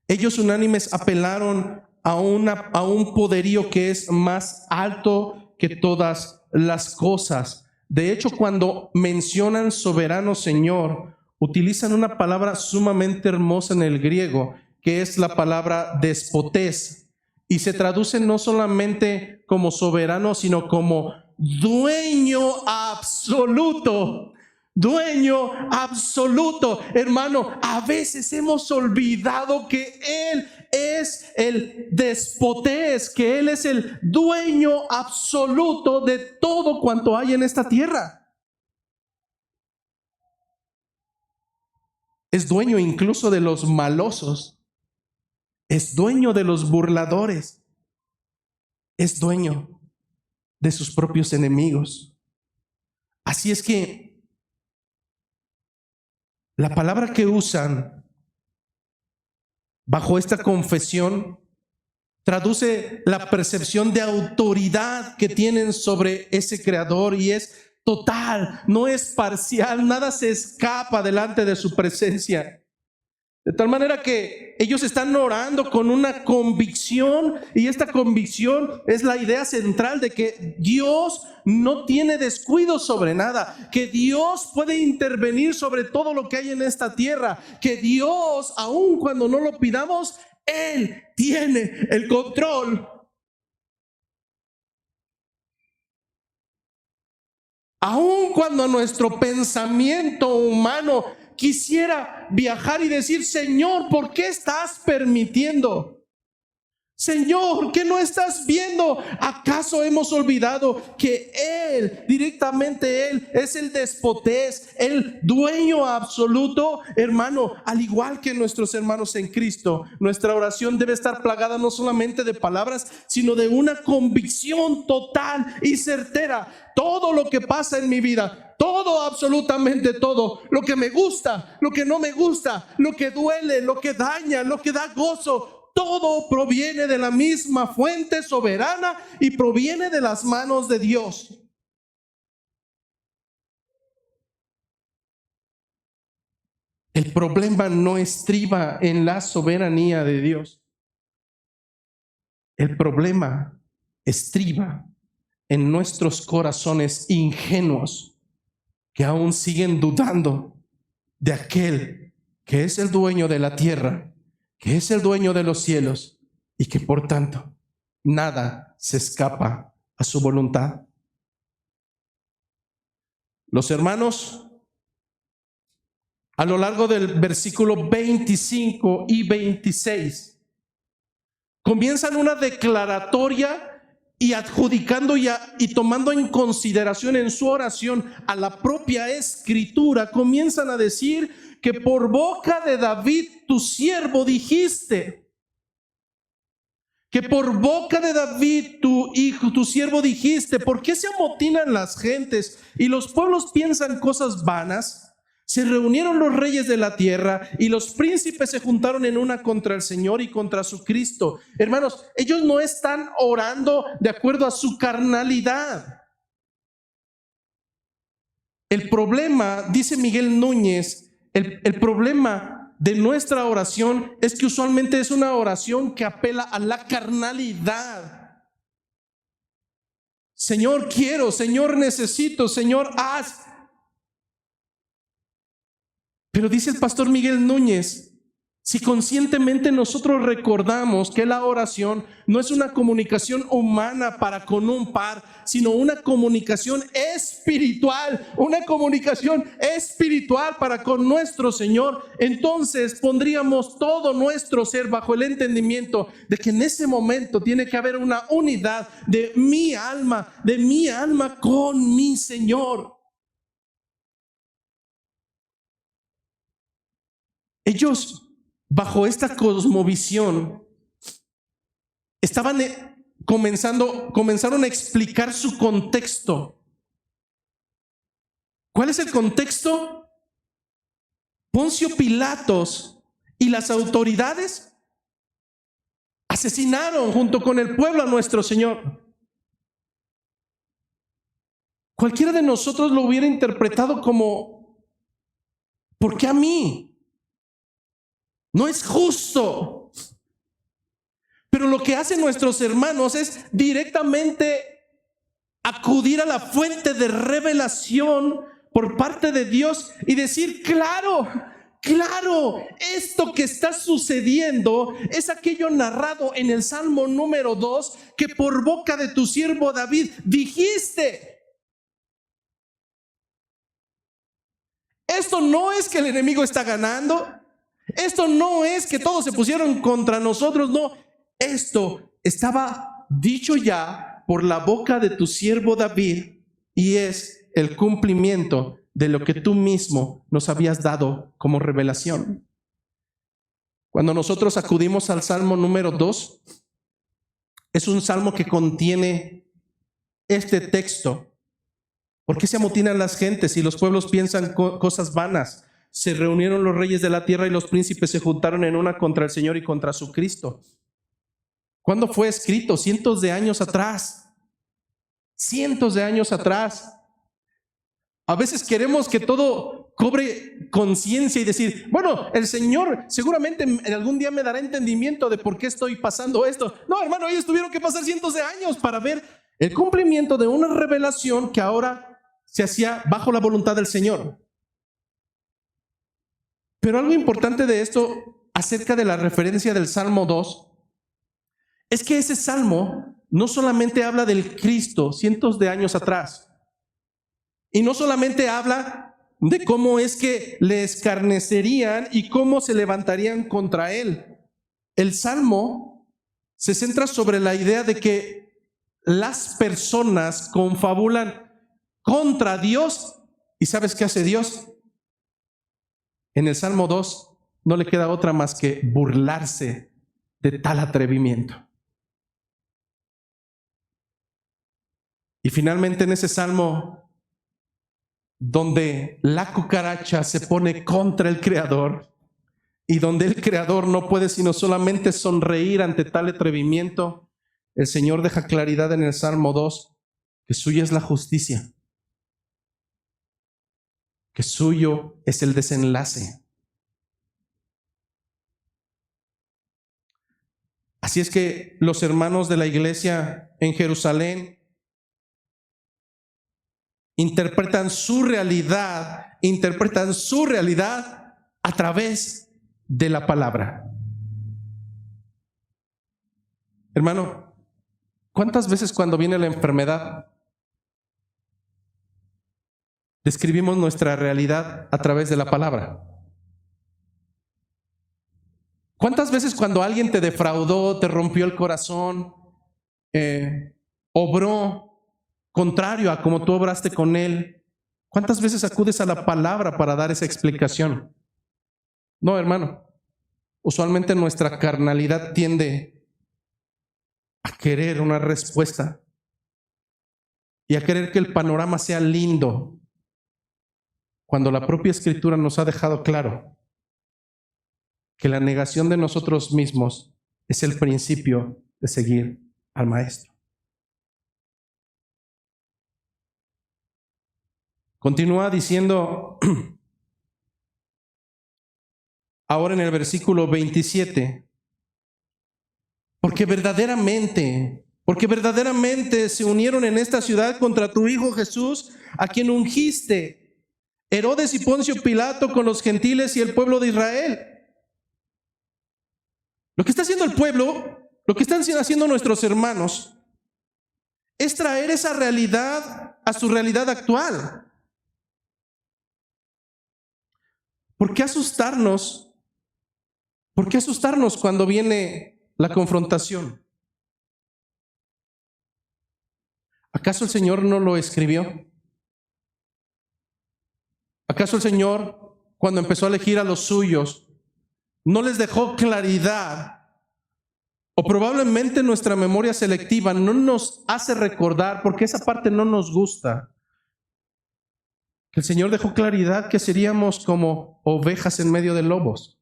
Ellos unánimes apelaron a un poderío que es más alto que todas las cosas. De hecho, cuando mencionan soberano Señor, utilizan una palabra sumamente hermosa en el griego, que es la palabra despotés, y se traduce no solamente como soberano, sino como dueño absoluto. dueño absoluto. Hermano, a veces hemos olvidado que Él es el despotés, que Él es el dueño absoluto de todo cuanto hay en esta tierra. Es dueño incluso de los malosos, es dueño de los burladores, es dueño de sus propios enemigos. Así es que la palabra que usan bajo esta confesión traduce la percepción de autoridad que tienen sobre ese creador, y es total, no es parcial, nada se escapa delante de su presencia. De tal manera que ellos están orando con una convicción, y esta convicción es la idea central de que Dios no tiene descuido sobre nada, que Dios puede intervenir sobre todo lo que hay en esta tierra, que Dios, aun cuando no lo pidamos, Él tiene el control. Aun cuando nuestro pensamiento humano quisiera viajar y decir: Señor, ¿por qué estás permitiendo? Señor, ¿qué no estás viendo? ¿Acaso hemos olvidado que Él, directamente Él, es el despotés, el dueño absoluto? Hermano, al igual que nuestros hermanos en Cristo, nuestra oración debe estar plagada no solamente de palabras, sino de una convicción total y certera. Todo lo que pasa en mi vida, todo, absolutamente todo, lo que me gusta, lo que no me gusta, lo que duele, lo que daña, lo que da gozo, todo proviene de la misma fuente soberana y proviene de las manos de Dios. El problema no estriba en la soberanía de Dios. El problema estriba en nuestros corazones ingenuos que aún siguen dudando de aquel que es el dueño de la tierra, que es el dueño de los cielos, y que por tanto nada se escapa a su voluntad. Los hermanos, a lo largo del versículo 25 y 26, comienzan una declaratoria y adjudicando y tomando en consideración en su oración a la propia escritura. Comienzan a decir que por boca de David tu siervo dijiste, que por boca de David tu hijo, tu siervo dijiste. ¿Por qué se amotinan las gentes y los pueblos piensan cosas vanas? Se reunieron los reyes de la tierra y los príncipes se juntaron en una contra el Señor y contra su Cristo. Hermanos, ellos no están orando de acuerdo a su carnalidad. El problema, dice Miguel Núñez, el problema de nuestra oración es que usualmente es una oración que apela a la carnalidad. Señor, quiero, Señor, necesito, Señor, haz. Pero dice el pastor Miguel Núñez, si conscientemente nosotros recordamos que la oración no es una comunicación humana para con un par, sino una comunicación espiritual para con nuestro Señor, entonces pondríamos todo nuestro ser bajo el entendimiento de que en ese momento tiene que haber una unidad de mi alma con mi Señor. Ellos, bajo esta cosmovisión, comenzaron a explicar su contexto. ¿Cuál es el contexto? Poncio Pilatos y las autoridades asesinaron junto con el pueblo a nuestro Señor. Cualquiera de nosotros lo hubiera interpretado como: ¿por qué a mí? No es justo. Pero lo que hacen nuestros hermanos es directamente acudir a la fuente de revelación por parte de Dios y decir: claro, esto que está sucediendo es aquello narrado en el Salmo número 2, que por boca de tu siervo David dijiste. Esto no es que el enemigo está ganando. Esto no es que todos se pusieron contra nosotros. No, esto estaba dicho ya por la boca de tu siervo David y es el cumplimiento de lo que tú mismo nos habías dado como revelación. Cuando nosotros acudimos al Salmo número 2, es un salmo que contiene este texto. ¿Por qué se amotinan las gentes y los pueblos piensan cosas vanas? Se reunieron los reyes de la tierra y los príncipes se juntaron en una contra el Señor y contra su Cristo. ¿Cuándo fue escrito? Cientos de años atrás. Cientos de años atrás. A veces queremos que todo cobre conciencia y decir, bueno, el Señor seguramente en algún día me dará entendimiento de por qué estoy pasando esto. No, hermano, ellos tuvieron que pasar cientos de años para ver el cumplimiento de una revelación que ahora se hacía bajo la voluntad del Señor. Pero algo importante de esto acerca de la referencia del Salmo 2 es que ese salmo no solamente habla del Cristo cientos de años atrás, y no solamente habla de cómo es que le escarnecerían y cómo se levantarían contra él. El salmo se centra sobre la idea de que las personas confabulan contra Dios. ¿Y sabes qué hace Dios? En el Salmo 2 no le queda otra más que burlarse de tal atrevimiento. Y finalmente en ese salmo, donde la cucaracha se pone contra el Creador y donde el Creador no puede sino solamente sonreír ante tal atrevimiento, el Señor deja claridad en el Salmo 2 que suya es la justicia, que suyo es el desenlace. Así es que los hermanos de la iglesia en Jerusalén interpretan su realidad a través de la palabra. Hermano, ¿cuántas veces cuando viene la enfermedad describimos nuestra realidad a través de la palabra? ¿Cuántas veces cuando alguien te defraudó, te rompió el corazón, obró contrario a como tú obraste con él, cuántas veces acudes a la palabra para dar esa explicación? No, hermano. Usualmente nuestra carnalidad tiende a querer una respuesta y a querer que el panorama sea lindo, cuando la propia Escritura nos ha dejado claro que la negación de nosotros mismos es el principio de seguir al Maestro. Continúa diciendo ahora en el versículo 27, porque verdaderamente se unieron en esta ciudad contra tu Hijo Jesús, a quien ungiste, Herodes y Poncio Pilato con los gentiles y el pueblo de Israel. Lo que está haciendo el pueblo, lo que están haciendo nuestros hermanos, es traer esa realidad a su realidad actual. ¿Por qué asustarnos? ¿Por qué asustarnos cuando viene la confrontación? ¿Acaso el Señor no lo escribió? ¿Acaso el Señor, cuando empezó a elegir a los suyos, no les dejó claridad? O probablemente nuestra memoria selectiva no nos hace recordar, porque esa parte no nos gusta, que el Señor dejó claridad que seríamos como ovejas en medio de lobos.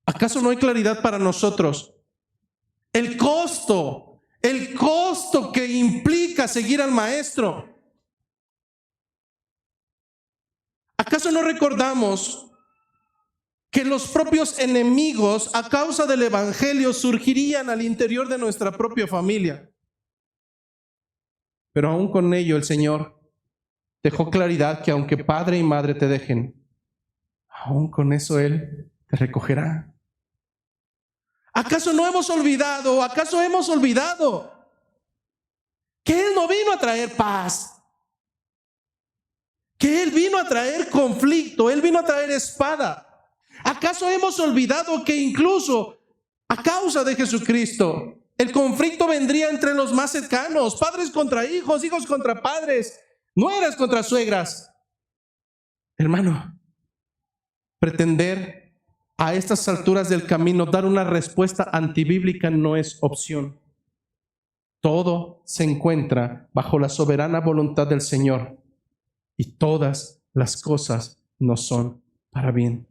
¿Acaso no hay claridad para nosotros? El costo que implica seguir al Maestro. ¿Acaso no recordamos que los propios enemigos a causa del Evangelio surgirían al interior de nuestra propia familia? Pero aún con ello el Señor dejó claridad que aunque padre y madre te dejen, aún con eso Él te recogerá. ¿Acaso no hemos olvidado? ¿Acaso hemos olvidado que Él no vino a traer paz? que Él vino a traer conflicto, Él vino a traer espada. ¿Acaso hemos olvidado que incluso a causa de Jesucristo, el conflicto vendría entre los más cercanos, padres contra hijos, hijos contra padres, nueras contra suegras? Hermano, pretender a estas alturas del camino dar una respuesta antibíblica no es opción. Todo se encuentra bajo la soberana voluntad del Señor y todas las cosas nos son para bien.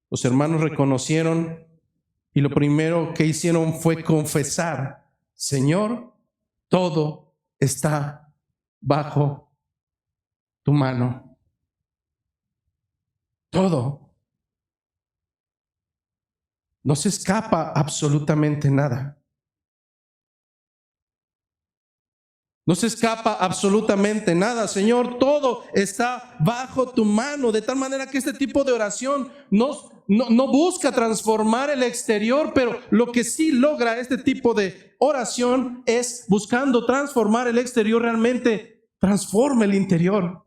Los hermanos reconocieron y lo primero que hicieron fue confesar: Señor, todo está bajo tu mano. Todo. No se escapa absolutamente nada. No se escapa absolutamente nada. Señor, todo está bajo tu mano. De tal manera que este tipo de oración no busca transformar el exterior, pero lo que sí logra este tipo de oración es, buscando transformar el exterior, realmente transforma el interior.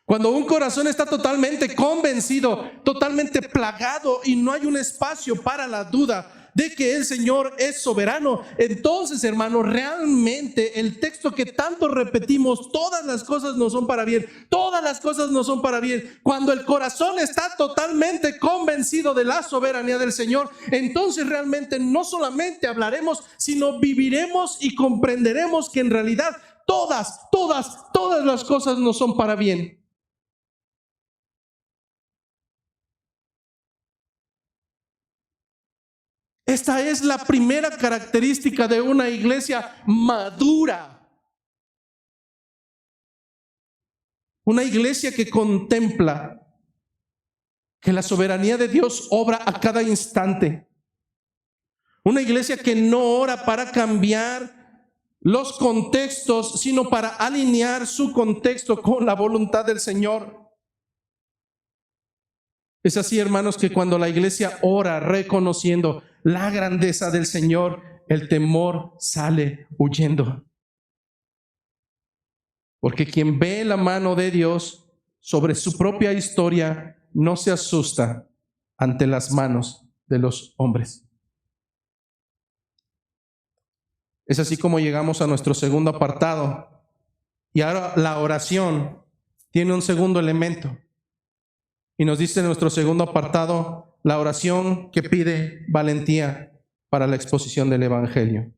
Cuando un corazón está totalmente convencido, totalmente plagado y no hay un espacio para la duda de que el Señor es soberano, entonces, hermano, realmente el texto que tanto repetimos, todas las cosas no son para bien, todas las cosas no son para bien. Cuando el corazón está totalmente convencido de la soberanía del Señor, entonces realmente no solamente hablaremos, sino viviremos y comprenderemos que en realidad todas las cosas no son para bien. Esta es la primera característica de una iglesia madura. Una iglesia que contempla que la soberanía de Dios obra a cada instante. Una iglesia que no ora para cambiar los contextos, sino para alinear su contexto con la voluntad del Señor. Es así, hermanos, que cuando la iglesia ora reconociendo la grandeza del Señor, el temor sale huyendo. Porque quien ve la mano de Dios sobre su propia historia no se asusta ante las manos de los hombres. Es así como llegamos a nuestro segundo apartado. Y ahora la oración tiene un segundo elemento. Y nos dice en nuestro segundo apartado, la oración que pide valentía para la exposición del Evangelio.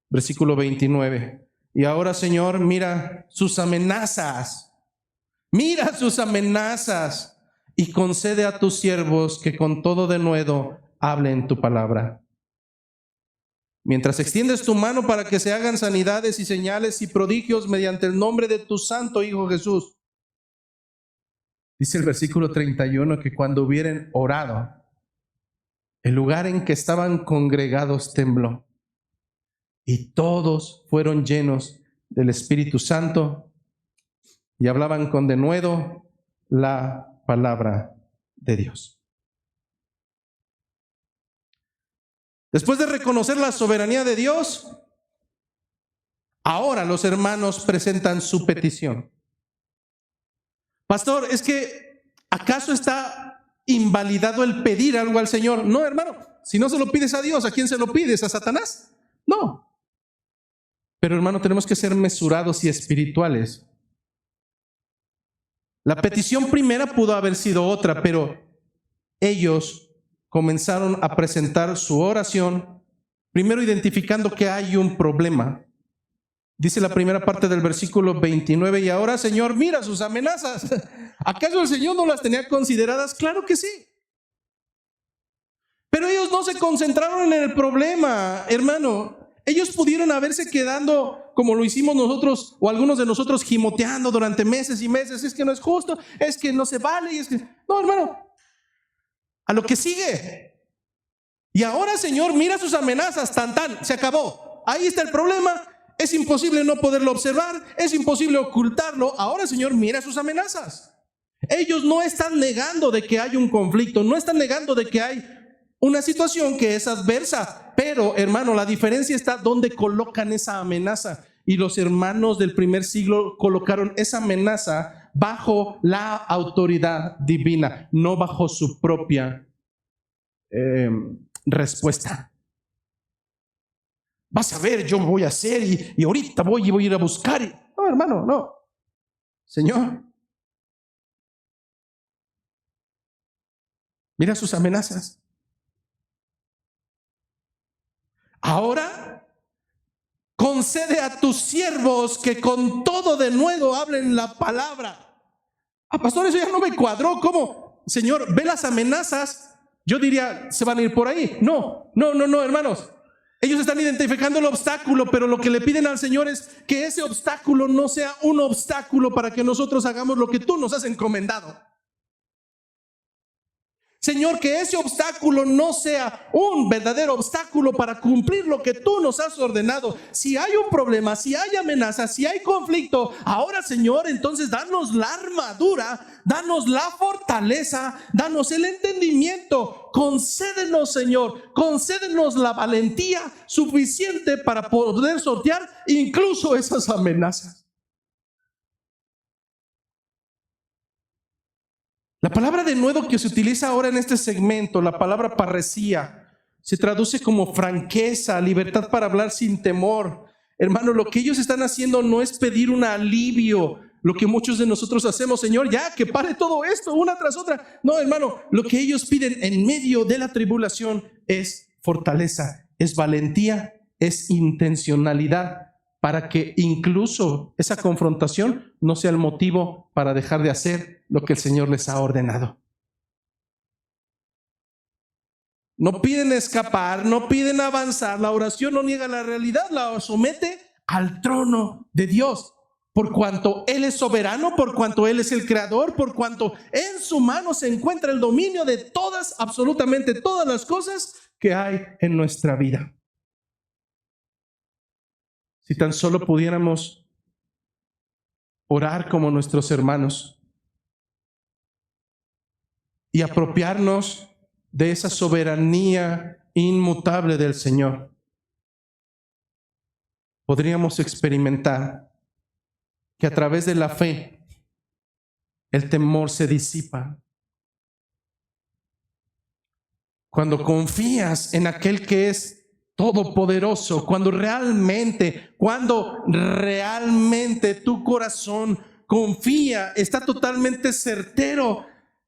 Versículo 29. Y ahora, Señor, mira sus amenazas y concede a tus siervos que con todo denuedo hablen tu palabra. Mientras extiendes tu mano para que se hagan sanidades y señales y prodigios mediante el nombre de tu santo Hijo Jesús. Dice el versículo 31 que cuando hubieren orado, el lugar en que estaban congregados tembló y todos fueron llenos del Espíritu Santo y hablaban con denuedo la palabra de Dios. Después de reconocer la soberanía de Dios, ahora los hermanos presentan su petición. Pastor, es que ¿acaso está invalidado el pedir algo al Señor? No, hermano, si no se lo pides a Dios, ¿a quién se lo pides? ¿A Satanás? No. Pero, hermano, tenemos que ser mesurados y espirituales. La petición primera pudo haber sido otra, pero ellos comenzaron a presentar su oración, primero identificando que hay un problema. Dice la primera parte del versículo 29, y ahora, Señor, mira sus amenazas. ¿Acaso el Señor no las tenía consideradas? Claro que sí. Pero ellos no se concentraron en el problema, hermano. Ellos pudieron haberse quedando, como lo hicimos nosotros, o algunos de nosotros, gimoteando durante meses y meses. Es que no es justo, es que no se vale. Y es que... No, hermano, a lo que sigue. Y ahora, Señor, mira sus amenazas, tan, se acabó. Ahí está el problema. Es imposible no poderlo observar, es imposible ocultarlo. Ahora, Señor, mira sus amenazas. Ellos no están negando de que hay un conflicto, no están negando de que hay una situación que es adversa. Pero, hermano, la diferencia está donde colocan esa amenaza. Y los hermanos del primer siglo colocaron esa amenaza bajo la autoridad divina, no bajo su propia respuesta. Vas a ver, yo voy a hacer y ahorita voy a ir a buscar. No, hermano, no. Señor, mira sus amenazas. Ahora, concede a tus siervos que con todo denuedo hablen la palabra. Pastor, eso ya no me cuadró. ¿Cómo? Señor, ve las amenazas. Yo diría, se van a ir por ahí. No, hermanos. Ellos están identificando el obstáculo, pero lo que le piden al Señor es que ese obstáculo no sea un obstáculo para que nosotros hagamos lo que tú nos has encomendado. Señor, que ese obstáculo no sea un verdadero obstáculo para cumplir lo que tú nos has ordenado. Si hay un problema, si hay amenaza, si hay conflicto, ahora, Señor, entonces danos la armadura, danos la fortaleza, danos el entendimiento. Concédenos, Señor, concédenos la valentía suficiente para poder sortear incluso esas amenazas. La palabra denuedo que se utiliza ahora en este segmento, la palabra parresía, se traduce como franqueza, libertad para hablar sin temor. Hermano, lo que ellos están haciendo no es pedir un alivio, lo que muchos de nosotros hacemos, Señor, ya que pare todo esto una tras otra. No, hermano, lo que ellos piden en medio de la tribulación es fortaleza, es valentía, es intencionalidad, para que incluso esa confrontación no sea el motivo para dejar de hacer lo que el Señor les ha ordenado. No piden escapar, no piden avanzar. La oración no niega la realidad, la somete al trono de Dios. Por cuanto Él es soberano, por cuanto Él es el creador, por cuanto en su mano se encuentra el dominio de todas, absolutamente todas las cosas que hay en nuestra vida. Si tan solo pudiéramos orar como nuestros hermanos y apropiarnos de esa soberanía inmutable del Señor, podríamos experimentar que a través de la fe el temor se disipa. Cuando confías en aquel que es todopoderoso, cuando realmente tu corazón confía, está totalmente certero,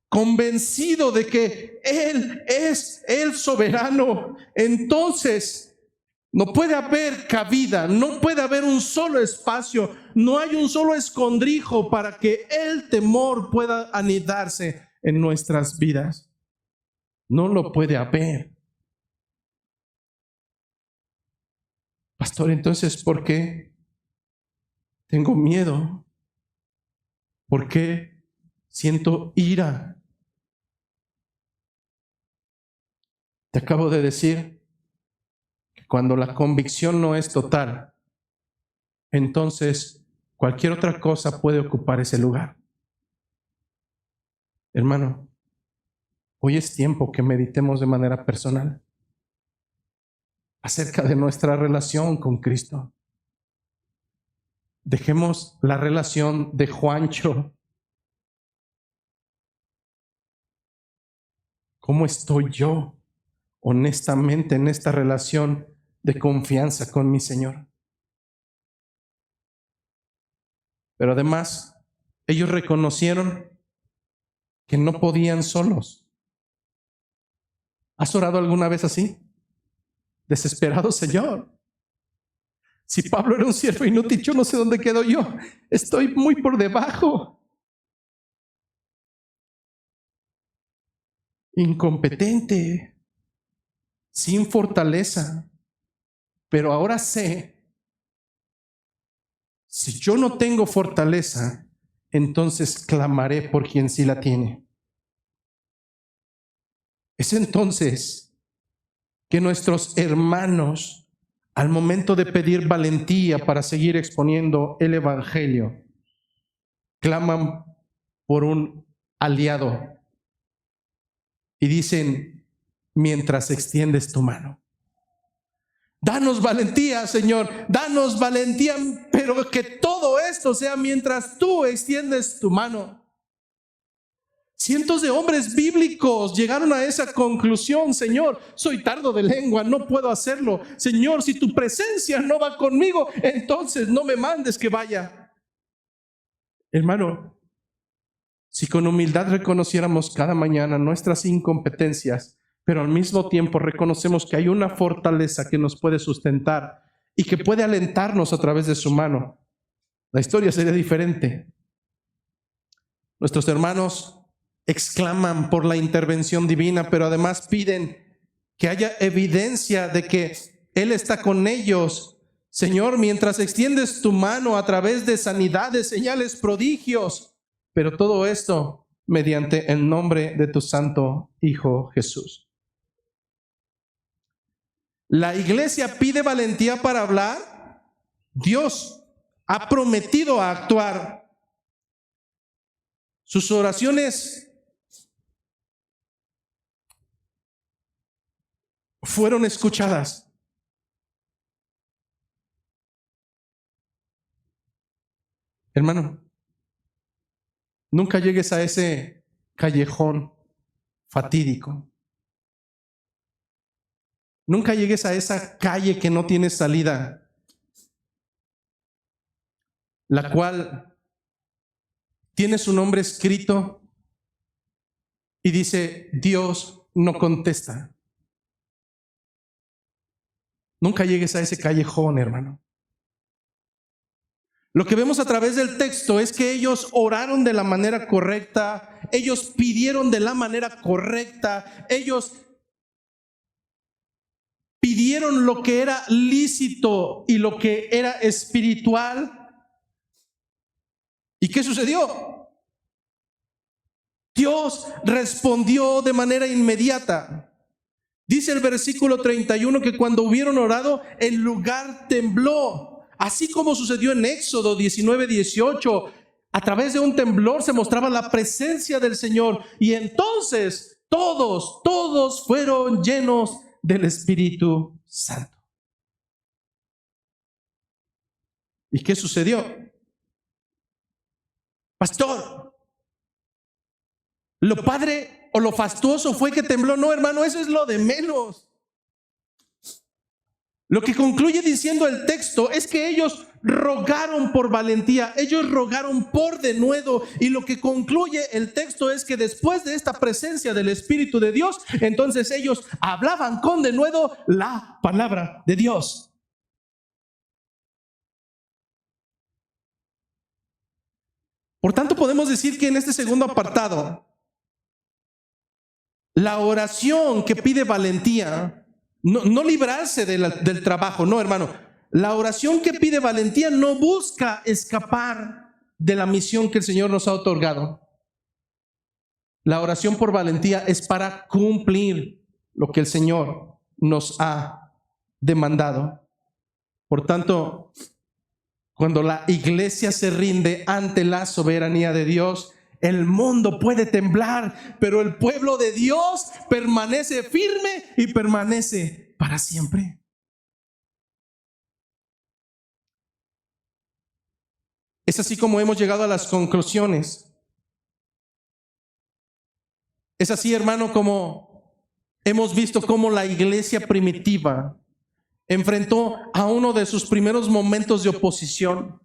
convencido de que Él es el soberano, entonces no puede haber cabida, no puede haber un solo espacio, no hay un solo escondrijo para que el temor pueda anidarse en nuestras vidas. No lo puede haber. Pastor, entonces, ¿por qué tengo miedo? ¿Por qué siento ira? Te acabo de decir que cuando la convicción no es total, entonces cualquier otra cosa puede ocupar ese lugar. Hermano, hoy es tiempo que meditemos de manera personal acerca de nuestra relación con Cristo. Dejemos la relación de Juancho. ¿Cómo estoy yo honestamente en esta relación de confianza con mi Señor? Pero además, ellos reconocieron que no podían solos. ¿Has orado alguna vez así? Desesperado, Señor. Si Pablo era un siervo inútil, yo no sé dónde quedo yo. Estoy muy por debajo. Incompetente, sin fortaleza. Pero ahora sé, si yo no tengo fortaleza, entonces clamaré por quien sí la tiene. Es entonces que nuestros hermanos, al momento de pedir valentía para seguir exponiendo el Evangelio, claman por un aliado y dicen: mientras extiendes tu mano. Danos valentía, Señor, danos valentía, pero que todo esto sea mientras tú extiendes tu mano. Cientos de hombres bíblicos llegaron a esa conclusión: Señor, soy tardo de lengua, no puedo hacerlo. Señor, si tu presencia no va conmigo, entonces no me mandes que vaya. Hermano, si con humildad reconociéramos cada mañana nuestras incompetencias, pero al mismo tiempo reconocemos que hay una fortaleza que nos puede sustentar y que puede alentarnos a través de su mano, la historia sería diferente. Nuestros hermanos exclaman por la intervención divina, pero además piden que haya evidencia de que Él está con ellos. Señor, mientras extiendes tu mano a través de sanidades, señales, prodigios, pero todo esto mediante el nombre de tu santo Hijo Jesús. La iglesia pide valentía para hablar. Dios ha prometido a actuar. Sus oraciones fueron escuchadas. Hermano, nunca llegues a ese callejón fatídico. Nunca llegues a esa calle que no tiene salida, la cual tiene su nombre escrito y dice: Dios no contesta. Nunca llegues a ese callejón, hermano. Lo que vemos a través del texto es que ellos oraron de la manera correcta, ellos pidieron de la manera correcta, ellos pidieron lo que era lícito y lo que era espiritual. ¿Y qué sucedió? Dios respondió de manera inmediata. Dice el versículo 31 que cuando hubieron orado, el lugar tembló. Así como sucedió en Éxodo 19:18, a través de un temblor se mostraba la presencia del Señor. Y entonces todos fueron llenos del Espíritu Santo. ¿Y qué sucedió? Pastor, ¿lo padre o lo fastuoso fue que tembló? No, hermano, eso es lo de menos. Lo que concluye diciendo el texto es que ellos rogaron por valentía, ellos rogaron por denuedo, y lo que concluye el texto es que después de esta presencia del Espíritu de Dios, entonces ellos hablaban con denuedo la palabra de Dios. Por tanto, podemos decir que en este segundo apartado, la oración que pide valentía, no librarse del trabajo, no, hermano. La oración que pide valentía no busca escapar de la misión que el Señor nos ha otorgado. La oración por valentía es para cumplir lo que el Señor nos ha demandado. Por tanto, cuando la iglesia se rinde ante la soberanía de Dios, el mundo puede temblar, pero el pueblo de Dios permanece firme y permanece para siempre. Es así como hemos llegado a las conclusiones. Es así, hermano, como hemos visto cómo la iglesia primitiva enfrentó a uno de sus primeros momentos de oposición.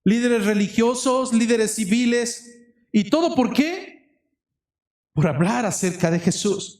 Líderes religiosos, líderes civiles. ¿Y todo por qué? Por hablar acerca de Jesús.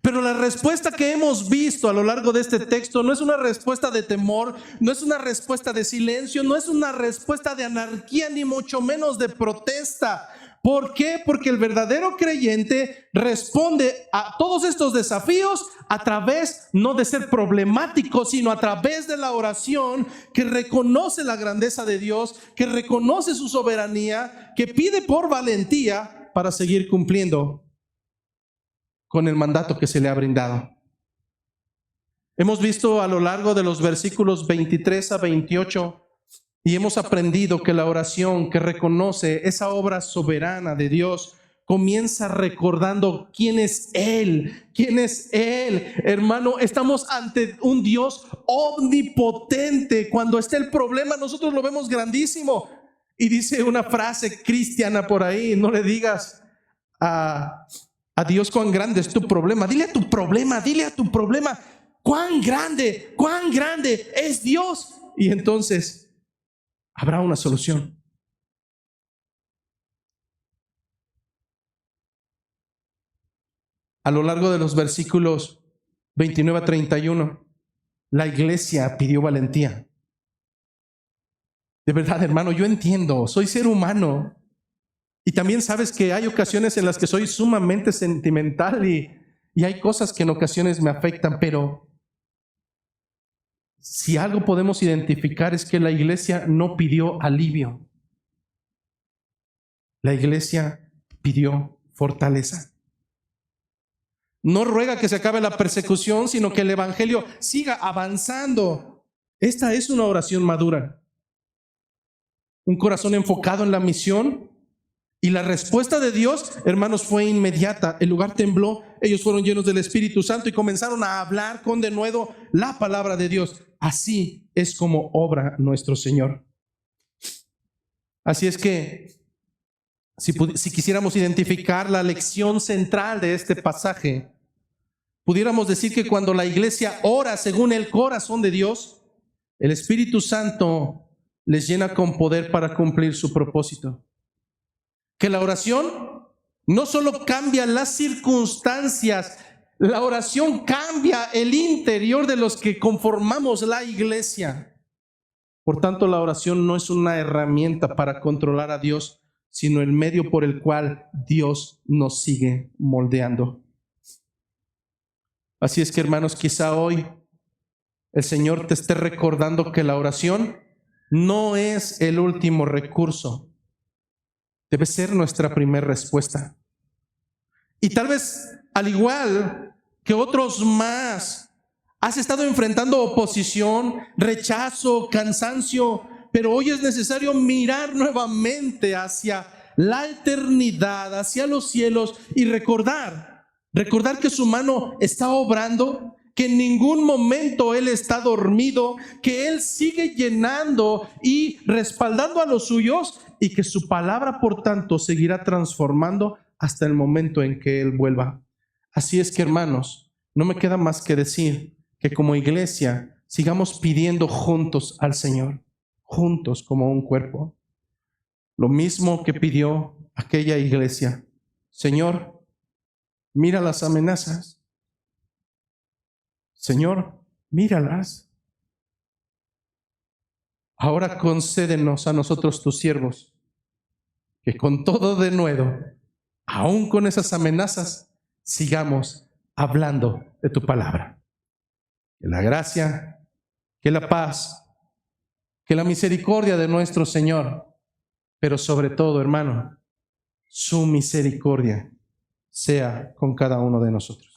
Pero la respuesta que hemos visto a lo largo de este texto no es una respuesta de temor, no es una respuesta de silencio, no es una respuesta de anarquía, ni mucho menos de protesta. ¿Por qué? Porque el verdadero creyente responde a todos estos desafíos a través no de ser problemático, sino a través de la oración, que reconoce la grandeza de Dios, que reconoce su soberanía, que pide por valentía para seguir cumpliendo con el mandato que se le ha brindado. Hemos visto a lo largo de los versículos 23 a 28 y hemos aprendido que la oración que reconoce esa obra soberana de Dios comienza recordando quién es Él, quién es Él. Hermano, estamos ante un Dios omnipotente. Cuando está el problema, nosotros lo vemos grandísimo. Y dice una frase cristiana por ahí: no le digas a Dios cuán grande es tu problema. Dile a tu problema, cuán grande es Dios. Y entonces habrá una solución. A lo largo de los versículos 29 a 31, la iglesia pidió valentía. De verdad, hermano, yo entiendo, soy ser humano. Y también sabes que hay ocasiones en las que soy sumamente sentimental y hay cosas que en ocasiones me afectan, pero si algo podemos identificar es que la iglesia no pidió alivio. La iglesia pidió fortaleza. No ruega que se acabe la persecución, sino que el evangelio siga avanzando. Esta es una oración madura. Un corazón enfocado en la misión. Y la respuesta de Dios, hermanos, fue inmediata. El lugar tembló, ellos fueron llenos del Espíritu Santo y comenzaron a hablar con denuedo la palabra de Dios. Así es como obra nuestro Señor. Así es que, si quisiéramos identificar la lección central de este pasaje, pudiéramos decir que cuando la iglesia ora según el corazón de Dios, el Espíritu Santo les llena con poder para cumplir su propósito. Que la oración no solo cambia las circunstancias, la oración cambia el interior de los que conformamos la iglesia. Por tanto, la oración no es una herramienta para controlar a Dios, sino el medio por el cual Dios nos sigue moldeando. Así es que, hermanos, quizá hoy el Señor te esté recordando que la oración no es el último recurso. Debe ser nuestra primera respuesta. Y tal vez, al igual que otros más, has estado enfrentando oposición, rechazo, cansancio, pero hoy es necesario mirar nuevamente hacia la eternidad, hacia los cielos y recordar que su mano está obrando, que en ningún momento Él está dormido, que Él sigue llenando y respaldando a los suyos y que su palabra, por tanto, seguirá transformando hasta el momento en que Él vuelva. Así es que, hermanos, no me queda más que decir que como iglesia sigamos pidiendo juntos al Señor, juntos como un cuerpo. Lo mismo que pidió aquella iglesia: Señor, mira las amenazas. Señor, míralas. Ahora concédenos a nosotros, tus siervos, que con todo denuedo, aún con esas amenazas, sigamos hablando de tu palabra. Que la gracia, que la paz, que la misericordia de nuestro Señor, pero sobre todo, hermano, su misericordia sea con cada uno de nosotros.